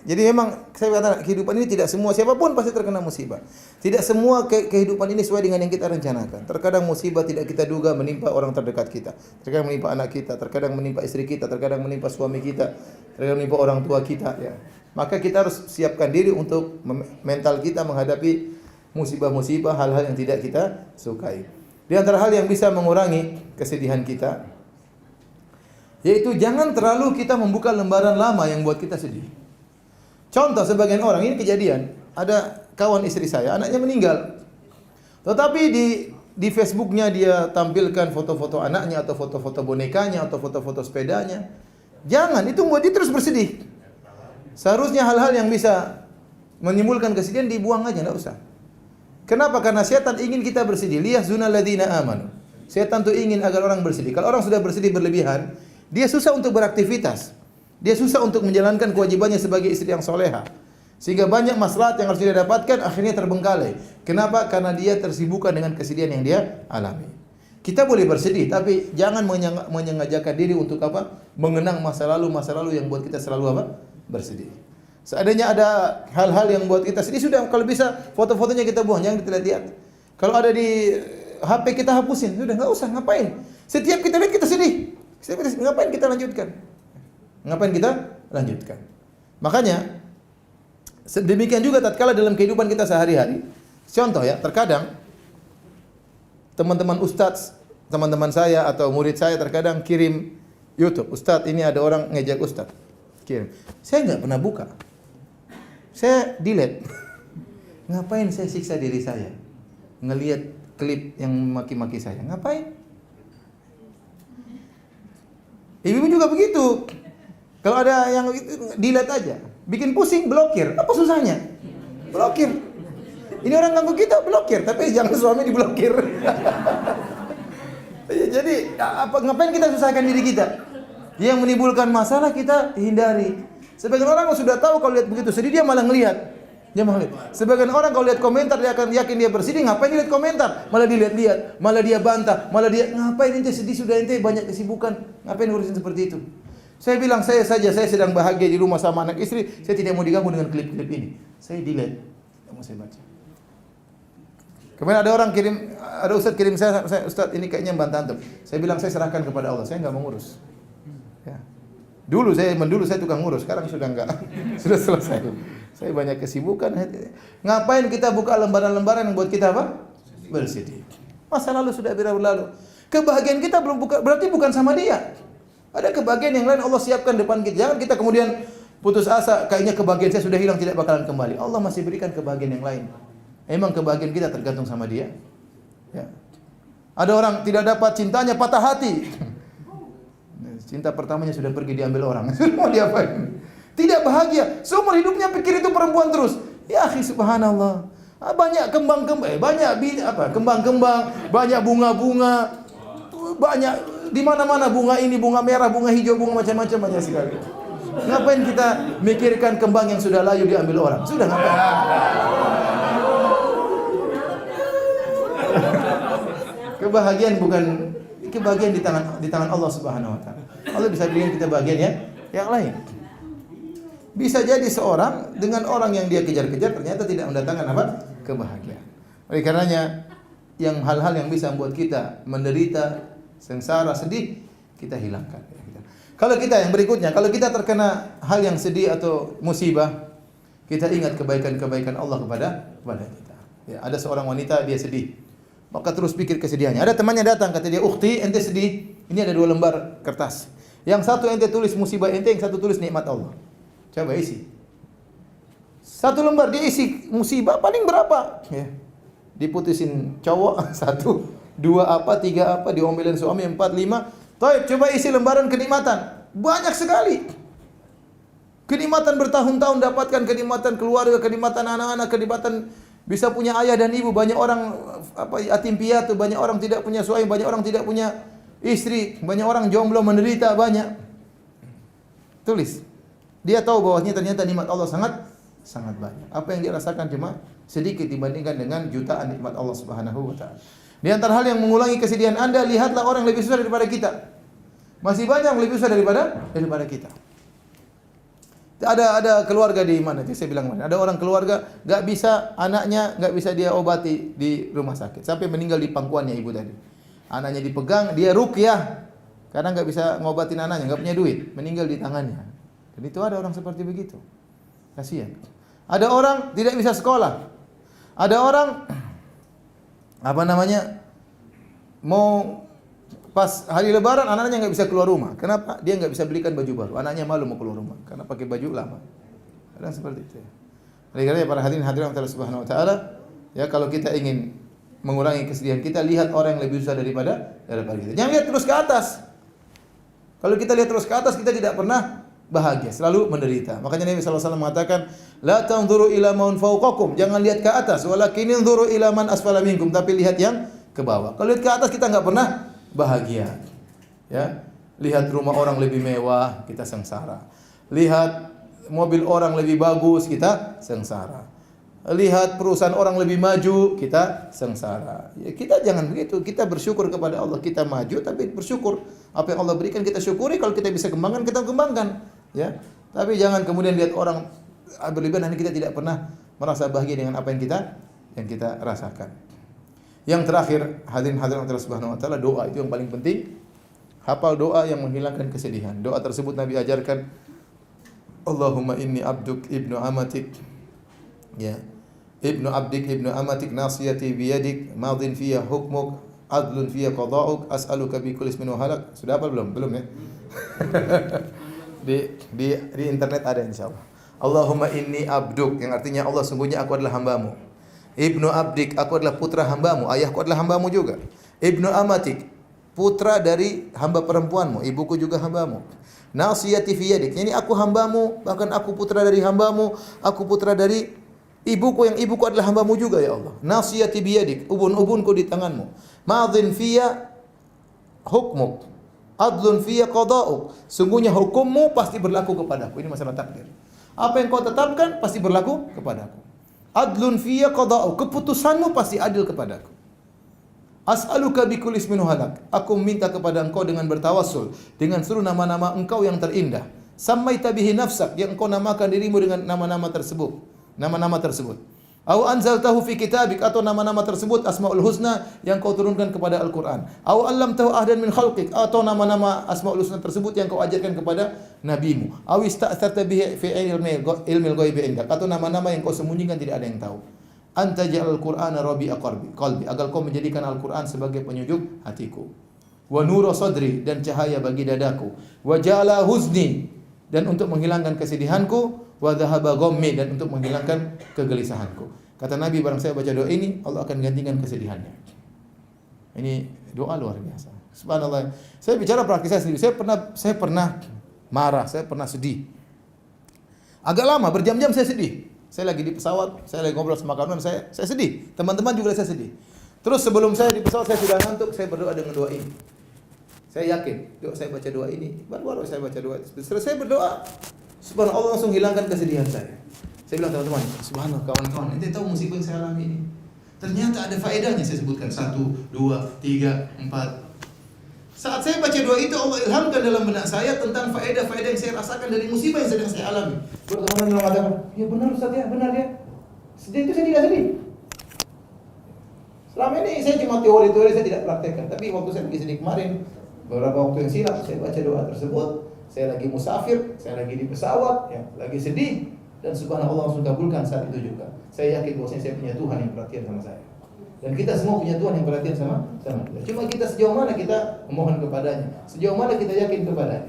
Jadi memang saya katakan kehidupan ini tidak semua, siapapun pasti terkena musibah. Tidak semua kehidupan ini sesuai dengan yang kita rencanakan. Terkadang musibah tidak kita duga menimpa orang terdekat kita. Terkadang menimpa anak kita, terkadang menimpa istri kita, terkadang menimpa suami kita, terkadang menimpa orang tua kita ya. Maka kita harus siapkan diri untuk mental kita menghadapi musibah-musibah, hal-hal yang tidak kita sukai. Di antara hal yang bisa mengurangi kesedihan kita yaitu jangan terlalu kita membuka lembaran lama yang buat kita sedih. Contoh sebagian orang, ini kejadian, ada kawan istri saya, anaknya meninggal. Tetapi di Facebooknya dia tampilkan foto-foto anaknya atau foto-foto bonekanya atau foto-foto sepedanya. Jangan, itu membuat dia terus bersedih. Seharusnya hal-hal yang bisa menimbulkan kesedihan dibuang aja, enggak usah. Kenapa? Karena setan ingin kita bersedih. Liyahzunal ladzina amanu. Setan tuh ingin agar orang bersedih. Kalau orang sudah bersedih berlebihan, dia susah untuk beraktivitas. Dia susah untuk menjalankan kewajibannya sebagai istri yang soleha. Sehingga banyak maslahat yang harus dia dapatkan akhirnya terbengkalai. Kenapa? Karena dia tersibukkan dengan kesedihan yang dia alami. Kita boleh bersedih, tapi jangan menyengajakan diri untuk apa? Mengenang masa lalu yang buat kita selalu apa? Bersedih. Seandainya ada hal-hal yang buat kita sedih, sudah kalau bisa foto-fotonya kita buang, jangan kita lihat. Kalau ada di HP kita hapusin, sudah enggak usah, ngapain? Setiap kita lihat kita sedih. Ngapain kita lanjutkan? Ngapain kita lanjutkan? Makanya demikian juga tatkala dalam kehidupan kita sehari-hari. Contoh ya, terkadang teman-teman ustaz, teman-teman saya atau murid saya terkadang kirim YouTube, "Ustaz, ini ada orang ngejek ustaz." Kirim. Saya enggak pernah buka. Saya delete. Ngapain saya siksa diri saya? Ngelihat klip yang maki-maki saya. Ngapain? Ibu juga begitu. Kalau ada yang delete aja, bikin pusing, blokir. Apa susahnya? Blokir. Ini orang ganggu kita, blokir. Tapi jangan suami diblokir. Jadi ngapain kita susahkan diri kita? Yang menimbulkan masalah kita hindari. Sebagian orang sudah tahu kalau lihat begitu sedih dia malah ngelihat. Dia malah lihat. Sebagian orang kalau lihat komentar dia akan yakin dia bersedih, ngapain dia lihat komentar? Malah dilihat-lihat, malah dia bantah, malah dia ngapain ente sedih sudah ente banyak kesibukan. Ngapain ngurusin seperti itu? Saya bilang saya sedang bahagia di rumah sama anak istri, saya tidak mau diganggu dengan klip-klip ini. Saya delete. Tidak mau saya baca. Kemudian ada ustaz kirim saya ustaz ini kayaknya bantah antum. Saya bilang saya serahkan kepada Allah, saya enggak mau ngurus. Ya. Dulu saya tukang ngurus, sekarang sudah enggak. Sudah selesai. Saya banyak kesibukan. Ngapain kita buka lembaran-lembaran yang buat kita apa? Bersedih. Masa lalu sudah berlalu. Kebahagiaan kita berarti bukan sama dia. Ada kebahagiaan yang lain Allah siapkan depan kita. Jangan kita kemudian putus asa, kayaknya kebahagiaan saya sudah hilang, tidak bakalan kembali. Allah masih berikan kebahagiaan yang lain. Emang kebahagiaan kita tergantung sama dia? Ya. Ada orang tidak dapat cintanya, patah hati. Cinta pertamanya sudah pergi diambil orang. Mau diapain? Tidak bahagia. Seumur hidupnya pikir itu perempuan terus. Ya akhi subhanallah. Banyak kembang-kembang, banyak bunga-bunga. Banyak di mana-mana bunga ini, bunga merah, bunga hijau, bunga macam-macam banyak sekali. Ngapain kita mikirkan kembang yang sudah layu diambil orang? Sudah ngapain? Kebahagiaan di tangan Allah Subhanahu wa taala. Allah bisa berikan kita bahagian ya yang lain. Bisa jadi seorang dengan orang yang dia kejar-kejar ternyata tidak mendatangkan apa? Kebahagiaan. Oleh karenanya hal-hal yang bisa membuat kita menderita, sengsara, sedih, kita hilangkan. Kalau kita yang berikutnya, kalau kita terkena hal yang sedih atau musibah, kita ingat kebaikan-kebaikan Allah kepada kita. Ya, ada seorang wanita dia sedih. Maka terus pikir kesedihannya. Ada temannya datang kata dia, "Ukhti, ente sedih. Ini ada 2 lembar kertas. Yang satu ente tulis musibah ente, yang satu tulis nikmat Allah. Coba isi." 1 lembar dia isi musibah paling berapa? Ya. Diputusin cowok 1, 2 apa, 3 apa, diomelin suami 4, 5. Baik, coba isi lembaran kenikmatan. Banyak sekali. Kenikmatan bertahun-tahun dapatkan, kenikmatan keluarga, kenikmatan anak-anak, kenikmatan bisa punya ayah dan ibu. Banyak orang yatim piatu, banyak orang tidak punya suami, banyak orang tidak punya istri, banyak orang jomblo menderita, banyak. Tulis. Dia tahu bahwasanya ternyata nikmat Allah sangat banyak. Apa yang dia rasakan cuma sedikit dibandingkan dengan jutaan nikmat Allah Subhanahu wa taala. Di antara hal yang mengulangi kesedihan Anda, lihatlah orang lebih susah daripada kita. Masih banyak yang lebih susah daripada kita. Ada keluarga di mana? Saya bilang mana? Ada orang keluarga enggak bisa anaknya enggak bisa dia obati di rumah sakit sampai meninggal di pangkuannya ibu tadi. Anaknya dipegang, dia ruqyah karena enggak bisa ngobatin anaknya, enggak punya duit, meninggal di tangannya. Dan itu ada orang seperti begitu. Kasihan. Ada orang tidak bisa sekolah. Ada orang mau pas hari lebaran anaknya enggak bisa keluar rumah. Kenapa? Dia enggak bisa belikan baju baru. Anaknya malu mau keluar rumah karena pakai baju lama. Kadang seperti itu. Oleh karena para hadirin Allah Subhanahu wa taala, ya kalau kita ingin mengurangi kesedihan kita, lihat orang yang lebih susah daripada kita. Jangan lihat terus ke atas. Kalau kita lihat terus ke atas, kita tidak pernah bahagia, selalu menderita. Makanya Nabi sallallahu alaihi wasallam mengatakan, "La tanzuru ila man fawqakum." Jangan lihat ke atas, walakin inzuru ila man asfala minkum, tapi lihat yang ke bawah. Kalau lihat ke atas kita enggak pernah bahagia. Ya. Lihat rumah orang lebih mewah, kita sengsara. Lihat mobil orang lebih bagus, kita sengsara. Lihat perusahaan orang lebih maju, kita sengsara. Ya, kita jangan begitu. Kita bersyukur kepada Allah, kita maju tapi bersyukur. Apa yang Allah berikan kita syukuri, kalau kita bisa kembangkan, kita kembangkan. Ya. Tapi jangan kemudian lihat orang berlebihan dan kita tidak pernah merasa bahagia dengan apa yang kita rasakan. Yang terakhir, hadirin Allah Subhanahu wa taala, doa itu yang paling penting. Hafal doa yang menghilangkan kesedihan. Doa tersebut Nabi ajarkan, Allahumma inni abduk ibnu amatik. Ya. Ibnu abdik ibnu amatik nasiyati biyadik madin fiyya hukmuk adlun fiyya qada'uk as'aluka bi kulli ismin wa halak. Sudah apa belum? Belum ya? di internet ada insyaallah. Allahumma inni abduk, yang artinya Allah sungguhnya aku adalah hambamu. Ibnu abdik, aku adalah putra hambamu, ayahku adalah hambamu juga. Ibnu amatik, putra dari hamba perempuanmu, ibuku juga hambamu. Nasiyati fi yadik, ini aku hambamu, bahkan aku putra dari hambamu, aku putra dari Ibuku yang ibuku adalah hambamu juga ya Allah. Nasiyati biyadik, ubun-ubunku di tanganmu. Madhin fiyya hukmuk, adlun fiyya qada'uk. Sungguhnya hukummu pasti berlaku kepadaku. Ini masalah takdir. Apa yang kau tetapkan pasti berlaku kepadaku. Adlun fiyya qada'uk, keputusanmu pasti adil kepadaku. As'aluka bikulli ismin halak. Aku minta kepada engkau dengan bertawassul dengan seluruh nama-nama engkau yang terindah. Sammaita bihi nafsak, yang engkau namakan dirimu dengan nama-nama tersebut. Nama-nama tersebut. Au anzaltahu fi kitabik, atau nama-nama tersebut Asmaul Husna yang kau turunkan kepada Al-Qur'an. Au allamtahu ahdan min khalqik, atau nama-nama Asmaul Husna tersebut yang kau ajarkan kepada nabimu. Au ista'tharta bihi fi ilmil ghaibi indak, atau nama-nama yang kau sembunyikan tidak ada yang tahu. Anta ja'al Qur'ana rabi'a qalbi, agar kau menjadikan Al-Qur'an sebagai penyejuk hatiku. Wa nura sadri, dan cahaya bagi dadaku. Wa ja'ala huzni, dan untuk menghilangkan kesedihanku. Wa dhahaba ghammi, dan untuk menghilangkan kegelisahanku. Kata Nabi, barang saya baca doa ini, Allah akan gantikan kesedihannya. Ini doa luar biasa. Subhanallah. Saya bicara praktis saya sendiri. Saya pernah marah, saya pernah sedih. Agak lama, berjam-jam saya sedih. Saya lagi di pesawat, saya lagi ngobrol sama kawan, saya sedih. Teman-teman juga saya sedih. Terus sebelum saya di pesawat, saya sudah ngantuk, saya berdoa dengan doa ini. Saya yakin, saya baca doa ini. Baru saya baca doa. Setelah saya berdoa, subhanallah, Allah langsung hilangkan kesedihan saya. Saya bilang teman-teman, subhanallah kawan-kawan, ente tahu musibah yang saya alami ini? Ternyata ada faedahnya, saya sebutkan 1, 2, 3, 4. Saat saya baca doa itu, Allah ilhamkan dalam benak saya tentang faedah-faedah yang saya rasakan dari musibah yang sedang saya alami. Teman-teman mengatakan, ya benar Ustaz ya, benar ya. Sedih itu saya tidak sedih. Selama ini saya cuma teori-teori, saya tidak praktekkan. Tapi waktu saya pergi sedih kemarin, beberapa waktu yang silam, saya baca doa tersebut. Saya lagi musafir, saya lagi di pesawat, ya, lagi sedih, dan subhanallah langsung kabulkan saat itu juga. Saya yakin bahwasanya saya punya Tuhan yang perhatian sama saya. Dan kita semua punya Tuhan yang perhatian sama kita. Cuma kita sejauh mana kita memohon kepadanya, sejauh mana kita yakin kepadanya.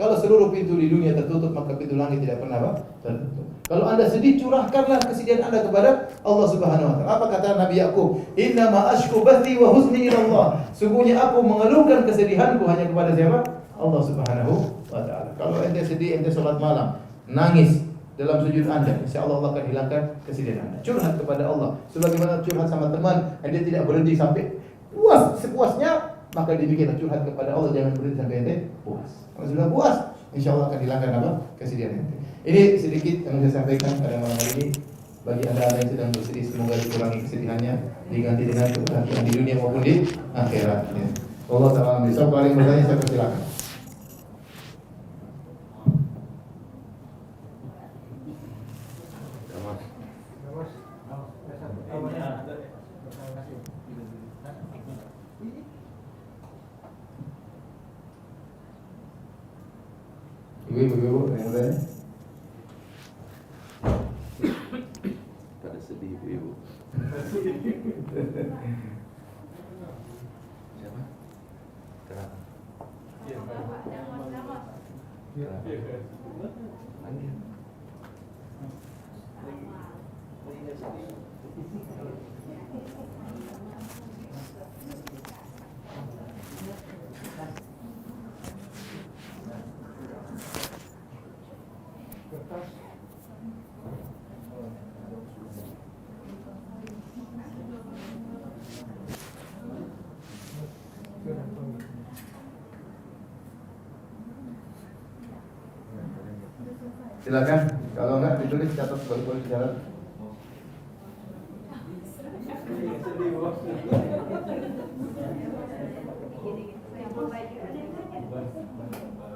Kalau seluruh pintu di dunia tertutup, maka pintu langit tidak pernah tertutup. Kalau Anda sedih, curahkanlah kesedihan Anda kepada Allah Subhanahu wa taala. Apa kata Nabi Yakub? Inna ma ashku bathi wa huzni ila Allah. Sungguhnya aku mengeluhkan kesedihanku hanya kepada siapa? Allah Subhanahu wa taala. Kalau ente sedih, ente salat malam, nangis dalam sujud Anda, insyaallah Allah akan hilangkan kesedihan Anda. Curhat kepada Allah. Sebagaimana curhat sama teman, ente tidak berhenti sampai puas, sepuasnya, maka demikianlah curhat kepada Allah, jangan berhenti sampai ente puas. Kalau sudah puas, insyaallah akan hilangkan apa? Kesedihan ente. Ini sedikit yang saya sampaikan pada malam hari ini. Bagi anda yang sedang bersedih, semoga dikurangi kesedihannya, diganti dengan kebahagiaan di dunia maupun di akhirat. Ya. Allah Ta'ala bisa paling bertanya, saya persilakan. Ibu-ibu yang bertanya. Pada sedih ibu-ibu. Siapa? Kenapa? Panggil. Silakan. Kalau enggak ditulis, catat, boleh dicatat.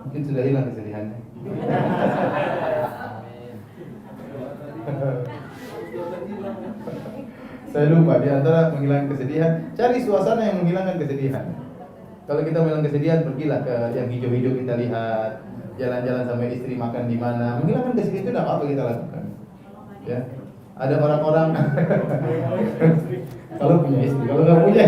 Mungkin sudah hilang kesedihannya. Saya lupa, di antara menghilangkan kesedihan, cari suasana yang menghilangkan kesedihan. Kalau kita menghilangkan kesedihan, pergilah ke yang hijau-hijau, kita lihat, jalan-jalan sama istri, makan di mana. Menghilangkan kesedihan itu tidak apa-apa kita lakukan. Ya. Ada orang-orang kalau punya istri, kalau nggak punya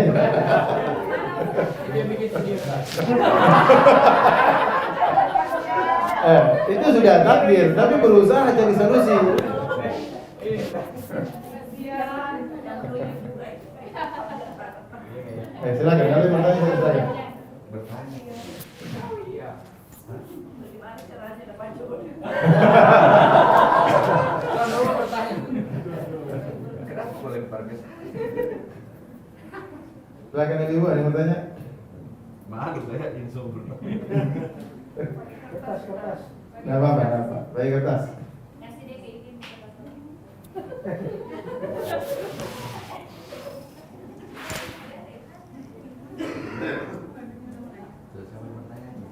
itu sudah takdir, tapi berusaha cari solusi. Silakan, kalau bertanya silakan. Silakan ibu, ada yang mau tanya? Malu saya insomnia. Kertas. Nggak apa-apa. Baik kertas. Terus siapa yang bertanya? Yang mau bertanya?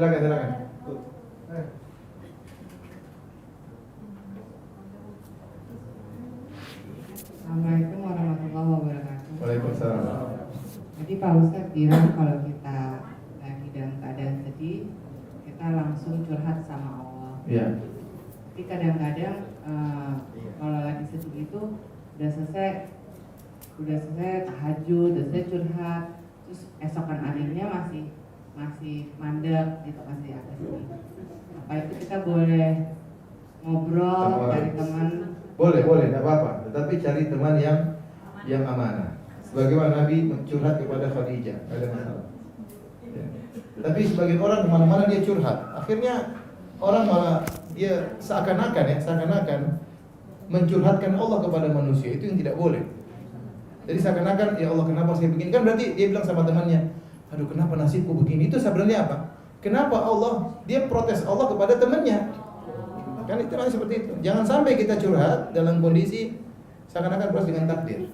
Silakan. Assalamualaikum warahmatullahi wabarakatuh. Waalaikumsalam. Jadi Pak Ustadz bilang kalau kita lagi dalam keadaan sedih, kita langsung curhat sama Allah. Iya. Tapi kadang-kadang kalau lagi sedih itu udah selesai tahajud, udah selesai curhat, terus esokan harinya masih mandek gitu, masih agak sedih. Apa itu kita boleh ngobrol, Sama orang. cari teman? Boleh, tidak apa-apa. Tetapi cari teman yang amanah. Sebagaimana Nabi curhat kepada Khadijah, ada masalah. Ya. Tapi sebagian orang kemana-mana dia curhat. Akhirnya orang malah dia seakan-akan mencurhatkan Allah kepada manusia. Itu yang tidak boleh. Jadi seakan-akan, ya Allah kenapa saya begini? Kan berarti dia bilang sama temannya, aduh kenapa nasibku begini? Itu sebenarnya apa? Kenapa Allah, dia protes Allah kepada temannya. Kan itu namanya seperti itu. Jangan sampai kita curhat dalam kondisi seakan-akan protes dengan takdir.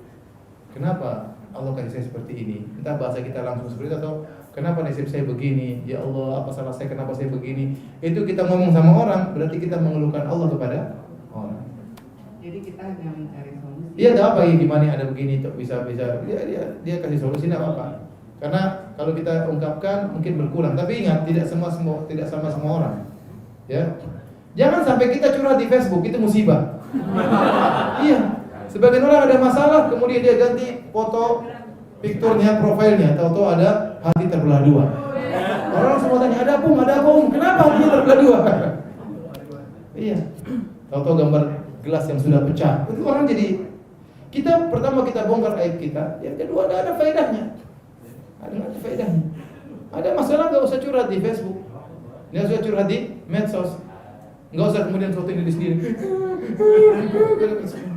Kenapa Allah kasih saya seperti ini? Entah bahasa kita langsung seperti itu atau kenapa nasib saya begini? Ya Allah, apa salah saya? Kenapa saya begini? Itu kita ngomong sama orang, berarti kita mengeluhkan Allah kepada orang. Jadi kita hanya mencari solusi. Dia ada apa ya gimana ada begini tuh bisa dia kasih solusi enggak apa-apa. Karena kalau kita ungkapkan mungkin berkurang, tapi ingat tidak sama semua orang. Ya. Jangan sampai kita curhat di Facebook, itu musibah. Iya. Sebagian orang ada masalah, kemudian dia ganti foto picture-nya, profilnya, tahu-tahu ada hati terbelah dua. Orang semua tanya, ada apa? Kenapa hatinya terbelah dua? Iya. Tahu-tahu gambar gelas yang sudah pecah. Itu orang jadi pertama kita bongkar aib kita, yang kedua ada faedahnya. Ada faedahnya. Ada masalah enggak usah curhat di Facebook. Enggak usah curhat di medsos. Enggak usah kemudian foto diri sendiri.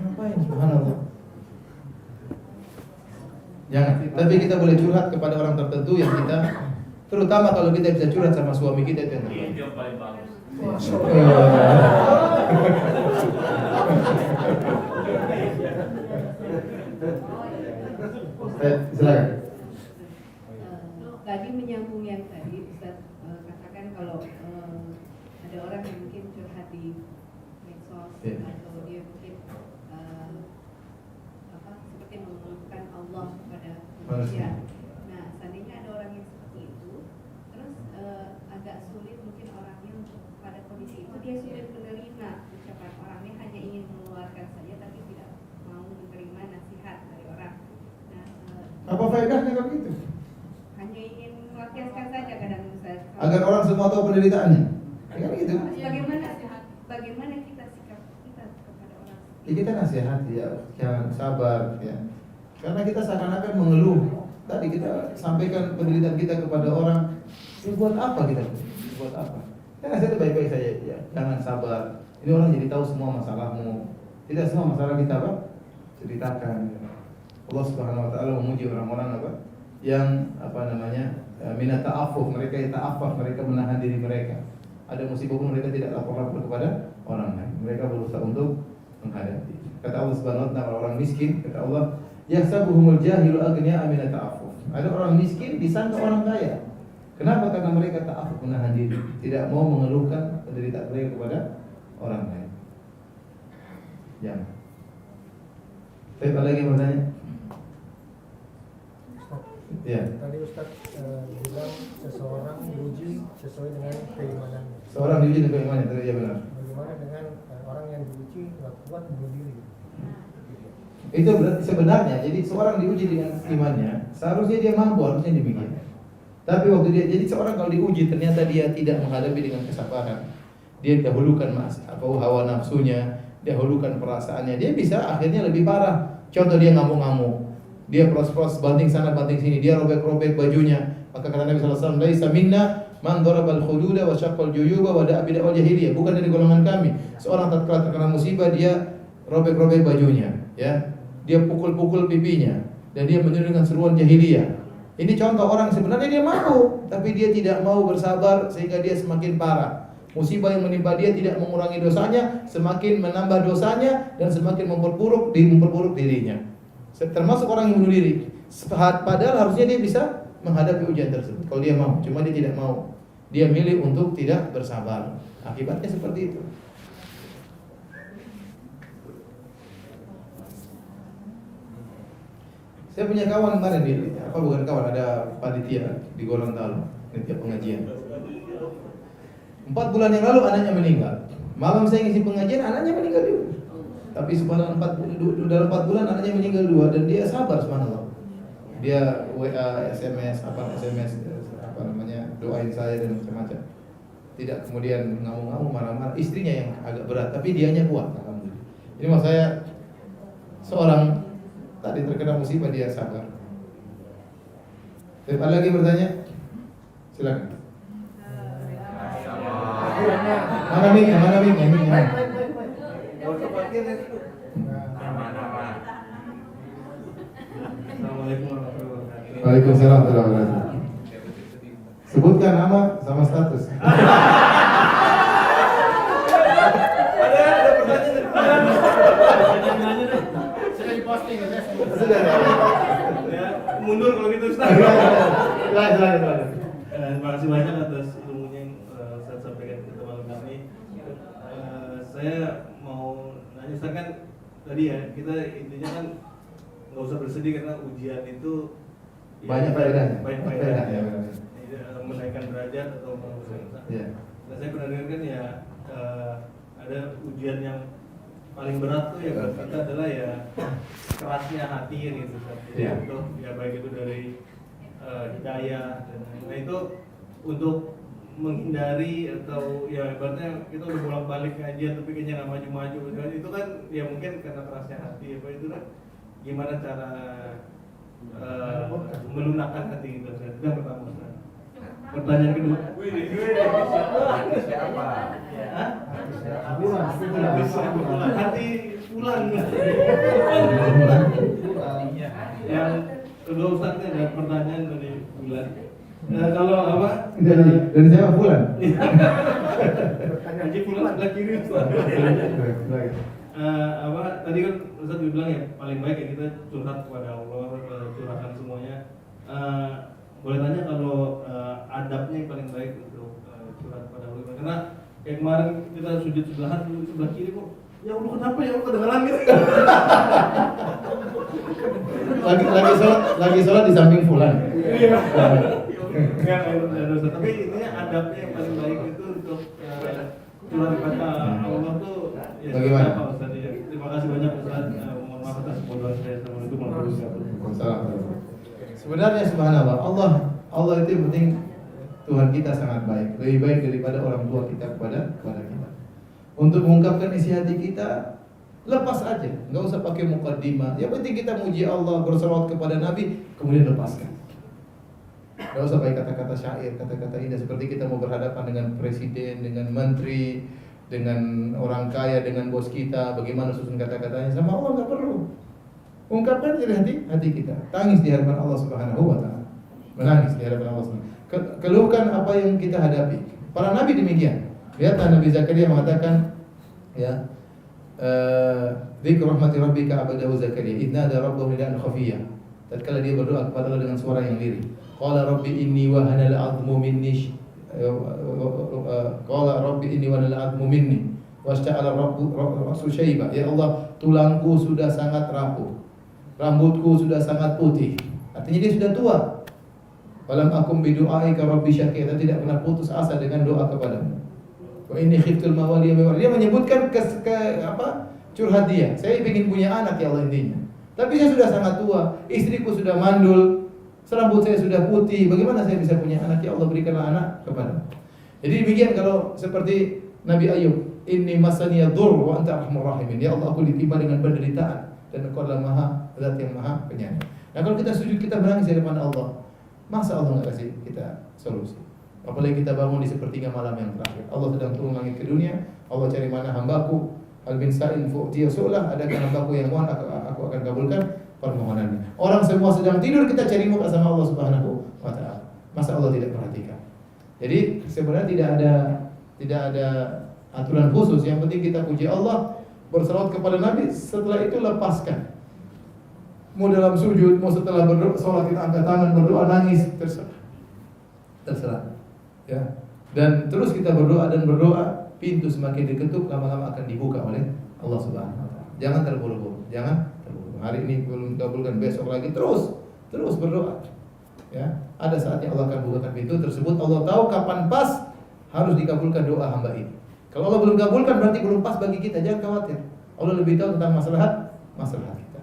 Ngapain subhanallah. Jangan. Tapi kita boleh curhat kepada orang tertentu yang kita, terutama kalau kita bisa curhat sama suami kita itu yang terbaik. Itu yang paling bagus. Silakan. Tadi menyambung yang tadi Ustaz katakan kalau ada orang yang mungkin curhat di medsos atau dia mungkin seperti mengeluhkan Allah kepada manusia. Nah, seandainya ada orang yang seperti itu, terus agak sulit mungkin orangnya untuk pada kondisi itu dia sulit menerima ucapan orangnya, hanya ingin mengeluarkan saja tapi tidak mau menerima nasihat dari orang. Nah, Apa faedahnya kalau gitu? hanya ingin melampiaskan saja kadang Ustaz. Agar orang semua tahu penderitaannya. Kan gitu. Bagaimana kita sikap kita kepada orang? Ya, kita nasihati ya, jangan sabar ya. Karena kita seakan-akan mengeluh. Tadi kita sampaikan penderitaan kita kepada orang. Ya, buat apa kita? Buat apa? Ya nasihat baik-baik saja ya. Jangan sabar. Ini orang jadi tahu semua masalahmu. Tidak semua masalah kita apa? Ceritakan. Allah Subhanahu wa taala memuji orang-orang apa? Yang minat ta'affuf, mereka yang ta'affaf, mereka menahan diri mereka. Ada musibah pun mereka tidak lapor-lapor kepada orang lain. Mereka berusaha untuk menghadapi. Kata Allah Subhanahu wa taala orang miskin, kata Allah, yahsabuhumul jahilu aghniya min ta'affuf. Ada orang miskin disangka orang kaya. Kenapa? Karena mereka ta'affuf, menahan diri, tidak mau mengeluhkan penderitaan mereka kepada orang lain. Jangan. Baik, ada lagi yang bertanya? Ya. Tadi Ustaz bilang seseorang diuji sesuai dengan keimanannya. Seorang diuji dengan keimanannya, tadi ya benar. Bagaimana dengan orang yang diuji nggak kuat bunuh diri? Itu berarti sebenarnya, jadi seorang diuji dengan imannya, seharusnya dia mampu, harusnya demikian. Tapi waktu jadi seorang kalau diuji ternyata dia tidak menghadapi dengan kesabaran, dia dahulukan hawa nafsunya, dahulukan perasaannya, dia bisa akhirnya lebih parah. Contoh dia ngamuk-ngamuk, dia pros-pros banting sana banting sini, dia robek-robek bajunya. Maka kata Nabi sallallahu alaihi wasallam, "Laisa minna man darabal khududa wa syaqqal juyuba wa da'a bid'al jahiliyah." Bukan dari golongan kami. Seorang tatkala terkena musibah dia robek-robek bajunya, ya. Dia pukul-pukul pipinya dan dia menyeru dengan seruan jahiliyah. Ini contoh orang sebenarnya dia mau, tapi dia tidak mau bersabar sehingga dia semakin parah. Musibah yang menimpa dia tidak mengurangi dosanya, semakin menambah dosanya dan semakin memperburuk dirinya. Termasuk orang yang bunuh diri. Padahal harusnya dia bisa menghadapi ujian tersebut. Kalau dia mau, cuma dia tidak mau. Dia milih untuk tidak bersabar. Akibatnya seperti itu. Saya punya kawan kemarin bukan kawan, ada panitia di Gorontalo, panitia pengajian. 4 bulan yang lalu anaknya meninggal. Malam saya ngisi pengajian, anaknya meninggal juga. Tapi subhanallah dalam 4 bulan anaknya meninggal 2 dan dia sabar subhanallah. Dia WA, SMS, doain saya dan macam-macam. Tidak kemudian ngamuk-ngamuk, marah-marah. Istrinya yang agak berat, tapi dianya kuat alhamdulillah. Ini maksud saya seorang tadi terkena musibah dia sabar. Ada lagi bertanya? Silakan. Mana mic-nya? Assalamualaikum warahmatullahi wabarakatuh. Waalaikumsalam warahmatullahi wabarakatuh. Sebutkan nama sama status. Ada pertanyaan deh. Saya di posting ya. Sudah. Ya, mundur kalau gitu Ustaz. Silakan. Terima kasih banyak atas ilmunya yang Ustaz sampaikan ke malam kami. Saya mau nanya Ustaz, kan tadi ya kita intinya kan nggak usah bersedih karena ujian itu Banyak faedahnya. Banyak faedahnya. Menaikkan derajat atau mengusir. Iya. Nah, saya pernah dengar kan ya ada ujian yang paling berat tuh ya buat kita adalah ya kerasnya hati gitu. Iya. Itu ya baik itu dari hidayah dan lain-lain. Nah itu untuk menghindari atau ya ibaratnya kita udah bolak-balik kajian tapi kayaknya nggak maju-maju. Itu kan ya mungkin karena kerasnya hati apa itu kan gimana cara melunakkan hati kita. Itu yang pertama. Pertanyaan kedua. Siapa? Hati pulang. Yang kedua Ustaz, ada pertanyaan dari Bulan. Kalau apa? Dari siapa Bulan? Haji Bulan sebelah kiri Ustaz. Apa tadi kan Ustaz bilang ya paling baik ya kita curhat kepada Allah, curahkan semuanya. Boleh tanya kalau adabnya yang paling baik untuk curhat kepada Allah, karena kayak kemarin kita sujud sebelahan sebelah kiri kok ya Allah kenapa ya Allah kedengeran gitu. lagi sholat di samping Fulan. Iya. Tapi intinya adabnya yang paling baik itu untuk curhat kepada Allah tuh ya bagaimana? Apa Ustaz ya? Terima kasih banyak Ustaz. Mohon maaf atas kebodohan saya. Assalamualaikum warahmatullahi wabarakatuh. Sebenarnya subhanallah, Allah itu yang penting Tuhan kita sangat baik, lebih baik daripada orang tua kita kepada kita. Untuk mengungkapkan isi hati kita, lepas aja, nggak usah pakai mukaddimah. Yang penting kita muji Allah, bersalawat kepada Nabi, kemudian lepaskan. Nggak usah pakai kata-kata syair, kata-kata indah seperti kita mau berhadapan dengan presiden, dengan menteri, dengan orang kaya, dengan bos kita. Bagaimana susun kata-katanya? Sama Allah nggak perlu. Ungkapkan dari hati kita. Tangis di hadapan Allah Subhanahu wa taala. Menangis di hadapan Allah Subhanahu. Keluhkan apa yang kita hadapi. Para nabi demikian. Lihat Nabi Zakaria mengatakan ya dzikru rahmati rabbika abadahu Zakaria idna ada rabbahu nidaan khafiyah. Tatkala dia berdoa kepada Allah dengan suara yang lirih. Qala rabbi inni wahana al-'azmu minni qala rabbi inni wahana al-'azmu minni wasta'ala rasu syaiba. Ya Allah, tulangku sudah sangat rapuh. Rambutku sudah sangat putih. Artinya dia sudah tua. Walam akum bidu'aika rabbi syaqiyya. Tidak pernah putus asa dengan doa kepadamu. Wa inni khiftul mawaliya. Dia menyebutkan curhat dia. Saya ingin punya anak ya Allah intinya. Tapi saya sudah sangat tua. Istriku sudah mandul. Rambut saya sudah putih. Bagaimana saya bisa punya anak? Ya Allah, berikanlah anak kepadamu. Jadi demikian kalau seperti Nabi Ayub. Inni masaniya dhur wa anta arhamur rahimin. Ya Allah, aku ditimpa dengan penderitaan dan Engkau adalah Zat yang Maha Penyayang. Nah kalau kita sujud kita menangis di depan Allah, masa Allah nggak kasih kita solusi? Apalagi kita bangun di sepertiga malam yang terakhir. Allah sedang turun langit ke dunia. Allah cari mana hambaku. Al bin sa'in fu'tiya su'lah. Adakah hambaku yang mohon, aku akan kabulkan permohonannya. Orang semua sedang tidur, kita cari muka sama Allah Subhanahu wa ta'ala. Masa Allah tidak perhatikan? Jadi sebenarnya tidak ada aturan khusus. Yang penting kita puji Allah, berselawat kepada Nabi. Setelah itu lepaskan. Mau dalam sujud, mau setelah berdoa, sholat kita angkat tangan, berdoa, nangis, terserah. Ya. Dan terus kita berdoa dan berdoa, pintu semakin diketuk, lama-lama akan dibuka oleh Allah Subhanahu wa taala. Jangan terburu-buru, jangan terburu-buru. Hari ini belum dikabulkan, besok lagi, terus berdoa. Ya, ada saatnya Allah akan bukakan pintu tersebut. Allah tahu kapan pas harus dikabulkan doa hamba ini. Kalau Allah belum kabulkan berarti belum pas bagi kita, jangan khawatir. Allah lebih tahu tentang masalah kita.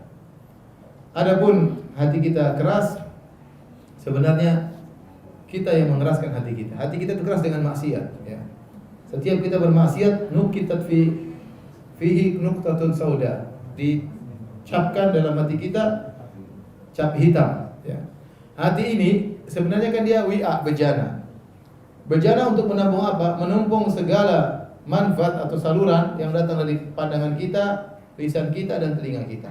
Adapun hati kita keras, sebenarnya kita yang mengeraskan hati kita. Hati kita itu keras dengan maksiat, ya. Setiap kita bermaksiat, nukitat fihi nuktatun sauda, dicapkan dalam hati kita cap hitam, ya. Hati ini sebenarnya kan dia bejana. Bejana untuk menampung apa? Menumpung segala manfaat atau saluran yang datang dari pandangan kita, lisan kita dan telinga kita.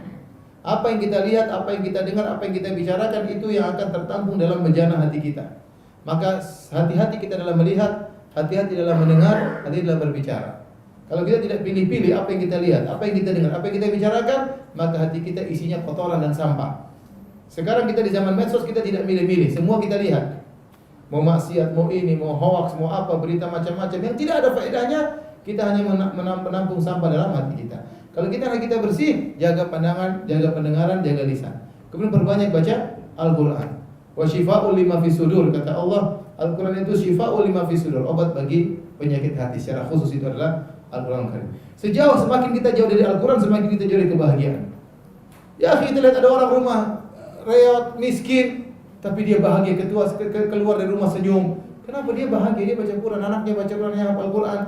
Apa yang kita lihat, apa yang kita dengar, apa yang kita bicarakan itu yang akan tertampung dalam bejana hati kita. Maka hati-hati kita dalam melihat, hati-hati dalam mendengar, hati dalam berbicara. Kalau kita tidak pilih-pilih apa yang kita lihat, apa yang kita dengar, apa yang kita bicarakan, maka hati kita isinya kotoran dan sampah. Sekarang kita di zaman medsos, kita tidak milih-milih, semua kita lihat. Mau maksiat, mau ini, mau hoax, mau apa, berita macam-macam yang tidak ada faedahnya, kita hanya menampung sampah dalam hati kita. Kalau kita bersih, jaga pandangan, jaga pendengaran, jaga lisan. Kemudian perbanyak baca Al-Quran. Wa syifa'ul lima fis sudur, kata Allah, Al-Quran itu syifa'ul lima fis sudur, obat bagi penyakit hati. Secara khusus itu adalah Al-Quran Karim. Sejauh semakin kita jauh dari Al-Quran, semakin kita jauh dari kebahagiaan. Ya, kita lihat ada orang rumah reot, miskin, tapi dia bahagia, keluar dari rumah senyum. Kenapa dia bahagia? Dia baca Quran, anaknya baca Quran, yang hafal Quran.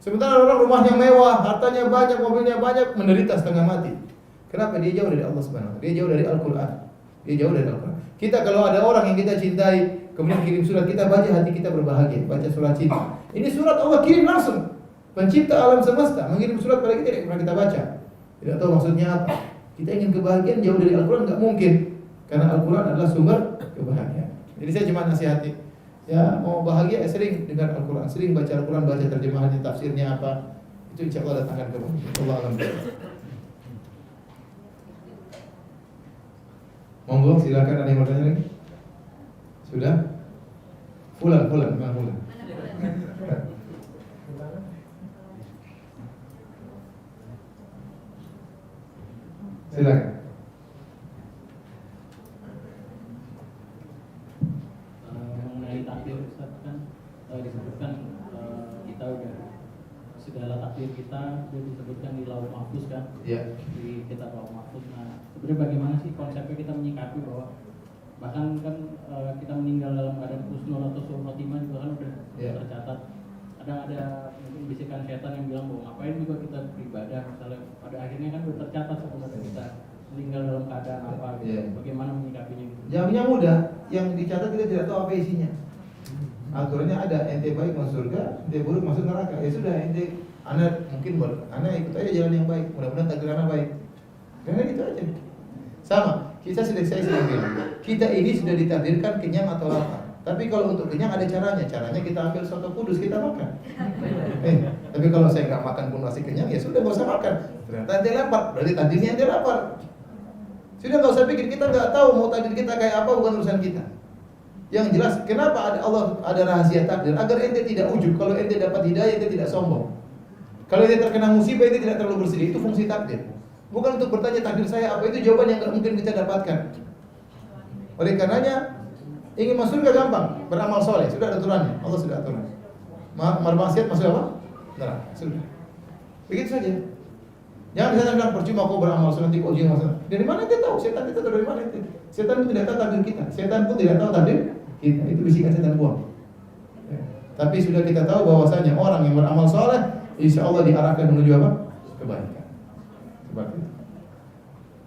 Sementara orang rumahnya mewah, hartanya banyak, mobilnya banyak, menderita setengah mati. Kenapa? Dia jauh dari Allah Subhanahu wa taala. Dia jauh dari Al-Quran. Dia jauh dari Al-Quran. Kita kalau ada orang yang kita cintai, kemudian kirim surat, kita baca, hati kita berbahagia, baca surat cinta. Ini surat Allah kirim langsung. Pencipta alam semesta mengirim surat pada kita, tidak pernah kita baca. Tidak tahu maksudnya apa. Kita ingin kebahagiaan, jauh dari Al-Quran enggak mungkin. Karena Al-Quran adalah sumber kebahagiaan. Jadi saya cuma nasihati, ya mau bahagia sering dengar Al-Quran, sering baca Al-Quran, baca terjemahannya, tafsirnya apa. Itu insya Allah datangkan kebahagiaan. Allah alhamdulillah. Monggo silakan, ada yang mau tanya lagi? Sudah? Fulan. Silakan. Mengenai takdir, Ustaz, kan disebutkan kita udah segala takdir kita sudah disebutkan di Lauh Mahfuz kan? Iya. Di kitab Lauh Mahfuz. Nah, sebenarnya bagaimana sih konsepnya kita menyikapi bahwa bahkan kan kita meninggal dalam keadaan husnul atau su'ul khotimah juga kan udah tercatat. Kadang ada mungkin bisikan setan yang bilang bahwa ngapain juga kita beribadah, misalnya pada akhirnya kan udah tercatat sebenarnya kita meninggal dalam keadaan apa gitu. Bagaimana menyikapinya gitu? Jawabnya mudah, yang dicatat kita tidak tahu apa isinya. Aturannya ada, ente baik masuk surga, ente buruk masuk neraka. Ya sudah, ente anak ikut aja jalan yang baik, mudah-mudahan takdir anak baik. Karena gitu aja. Sama, saya sering bilang, kita ini sudah ditakdirkan kenyang atau lapar. Tapi kalau untuk kenyang ada caranya. Caranya kita ambil soto kudus, kita makan. Tapi kalau saya nggak makan pun masih kenyang, ya sudah nggak usah makan. Ternyata ente lapar, berarti takdirnya ente lapar. Sudah nggak usah pikir, kita nggak tahu mau takdir kita kayak apa, bukan urusan kita. Yang jelas, kenapa Allah ada rahasia takdir? Agar ente tidak ujub. Kalau ente dapat hidayah, ente tidak sombong. Kalau ente terkena musibah, ente tidak terlalu bersedih. Itu fungsi takdir. Bukan untuk bertanya takdir saya apa, itu jawaban yang nggak mungkin kita dapatkan. Oleh karenanya, ingin masuk surga gampang, beramal soleh, sudah ada aturannya. Allah sudah aturan. Bermaksiat masuk apa? Neraka. Sudah. Begitu saja. Jangan setan bilang percuma kau beramal soleh nanti kau ujian masuk. Dari mana dia tahu? Setan kita tahu dari mana itu? Setan pun tidak tahu takdir kita. Setan pun tidak tahu takdir kita. Itu bisikan setan buang. Ya. Tapi sudah kita tahu bahwasanya orang yang beramal soleh, insya Allah diarahkan menuju apa? Kebaikan. Seperti itu.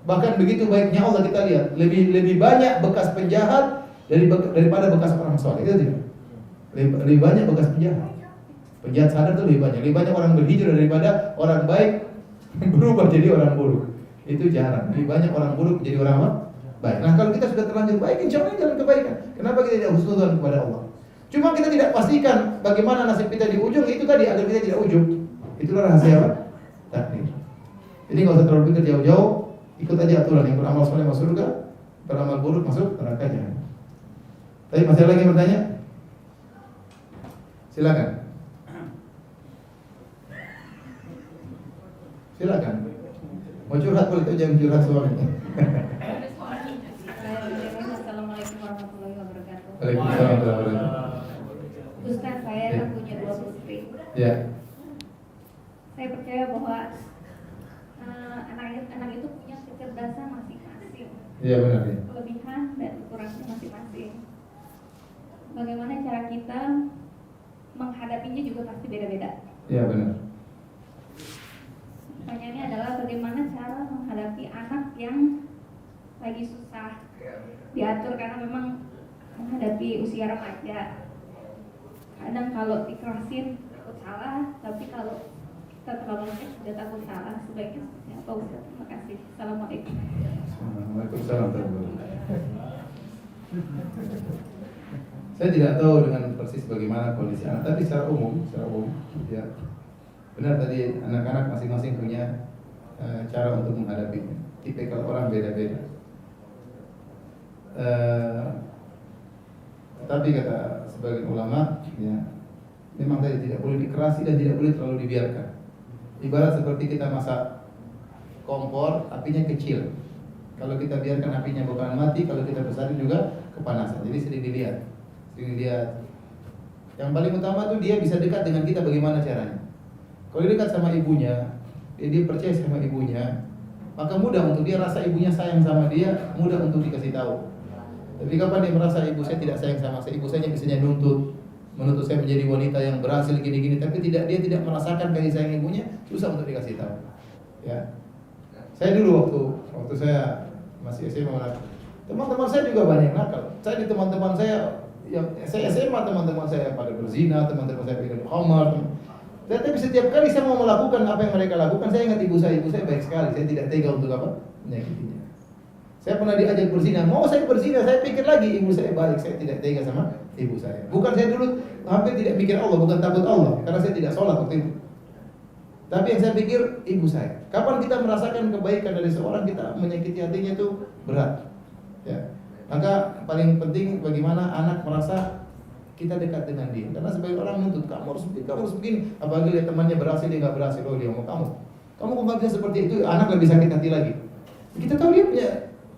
Bahkan begitu baiknya Allah kita lihat, lebih banyak bekas penjahat daripada bekas orang soleh. Itu tidak? Lebih banyak bekas penjahat. Penjahat sadar itu lebih banyak orang berhijrah daripada orang baik berubah jadi orang buruk. Itu jarang. Lebih banyak orang buruk jadi orang apa? Baik. Nah, kalau kita sudah terlanjur baik, insya Allah jalan kebaikan. Kenapa kita tidak husnudzon kepada Allah? Cuma kita tidak pastikan bagaimana nasib kita di ujung, itu tadi agar kita tidak ujub. Itulah rahasia apa? Takdir. Jadi nggak usah terlalu pikir jauh-jauh, ikut aja aturan, yang beramal soleh masuk surga, beramal buruk masuk neraka jahanam. Tapi masih ada lagi yang bertanya? Silakan. Silakan. Mau curhat boleh, tapi jangan curhat suaminya. Assalamualaikum warahmatullahi wabarakatuh. Waalaikumsalam warahmatullahi wabarakatuh. Ustaz, saya kan punya 2 putri. Ya. Saya percaya bahwa anak itu punya kecerdasan masing-masing, Iya benar ya. kelebihan dan kekurangannya masing-masing. Bagaimana cara kita menghadapinya juga pasti beda-beda. Iya benar. Pertanyaannya adalah bagaimana cara menghadapi anak yang lagi susah diatur karena memang menghadapi usia remaja. Kadang kalau dikerasin takut salah, tapi kalau kita terlalu banyak sudah takut salah. Sebaiknya seperti apa Ustaz? Terima kasih. Assalamualaikum. Waalaikumsalam warahmatullahi wabarakatuh. Saya tidak tahu dengan persis bagaimana kondisi anak, tapi secara umum, ya benar tadi anak-anak masing-masing punya cara untuk menghadapinya. Tipikal orang beda-beda. Tapi kata sebagian ulama, ya memang tadi tidak boleh dikerasi dan tidak boleh terlalu dibiarkan. Ibarat seperti kita masak kompor, apinya kecil. Kalau kita biarkan apinya bakalan mati, kalau kita besarin juga kepanasan. Jadi sering dilihat. Yang paling utama tuh dia bisa dekat dengan kita bagaimana caranya. Kalau dia dekat sama ibunya, dia percaya sama ibunya, maka mudah untuk dia rasa ibunya sayang sama dia, mudah untuk dikasih tahu. Tapi kapan dia merasa ibu saya tidak sayang sama saya, ibu saya biasanya menuntut saya menjadi wanita yang berhasil gini-gini, tapi dia tidak merasakan kasih sayang ibunya, susah untuk dikasih tahu. Ya, saya dulu waktu saya masih SMA, teman-teman saya juga banyak nakal. Saya di teman-teman saya yang saya SMA, teman-teman saya pada berzina, teman-teman saya minum khamar. Tapi setiap kali saya mau melakukan apa yang mereka lakukan, saya ingat ibu saya baik sekali. Saya tidak tega untuk apa? Menyakitinya. Saya pernah diajak berzina, mau saya berzina, saya pikir lagi ibu saya baik, saya tidak tega sama ibu saya. Bukan saya dulu hampir tidak mikir Allah, bukan takut Allah, karena saya tidak sholat waktu itu. Tapi yang saya pikir ibu saya. Kapan kita merasakan kebaikan dari seorang, kita menyakiti hatinya itu berat. Ya. Maka paling penting bagaimana anak merasa kita dekat dengan dia. Karena sebagai orang menuntut kamu harus begini. Apalagi lihat temannya berhasil, dia nggak berhasil, oh dia mau kamu kok nggak bisa seperti itu, anak lebih sakit hati lagi. Kita tahu dia punya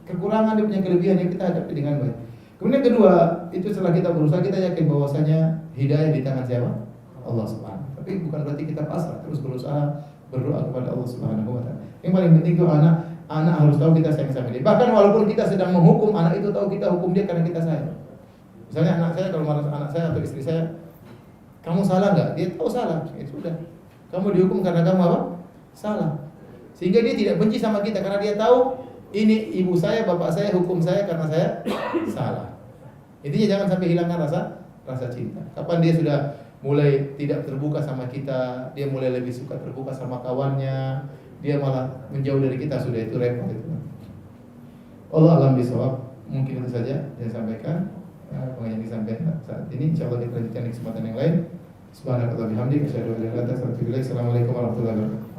kekurangan, dia punya kelebihan yang kita hadapi dengan baik. Kemudian kedua, itu setelah kita berusaha, kita yakin bahwasanya hidayah di tangan siapa? Allah Subhanahu. Tapi bukan berarti kita pasrah, terus berusaha berdoa kepada Allah Subhanahu wa taala. Yang paling penting itu anak harus tahu kita sayang sama dia. Bahkan walaupun kita sedang menghukum, anak itu tahu kita hukum dia karena kita sayang. Misalnya anak saya, kalau marah anak saya atau istri saya, kamu salah nggak? Dia tahu salah, ya sudah. Kamu dihukum karena kamu apa? Salah. Sehingga dia tidak benci sama kita karena dia tahu ini ibu saya, bapak saya hukum saya karena saya salah. Intinya jangan sampai hilangkan rasa cinta. Kapan dia sudah mulai tidak terbuka sama kita, dia mulai lebih suka terbuka sama kawannya, dia malah menjauh dari kita, sudah itu repot itu. Allah alam bisawab. Mungkin itu saja yang saya sampaikan. Pengajian disampaikan saat ini, insyaallah kita lanjutkan di kesempatan yang lain. Subhanallah bihamdihi, asyhadu an la ilaha illa anta, astaghfiruka wa atubu ilaik. Assalamualaikum warahmatullahi wabarakatuh.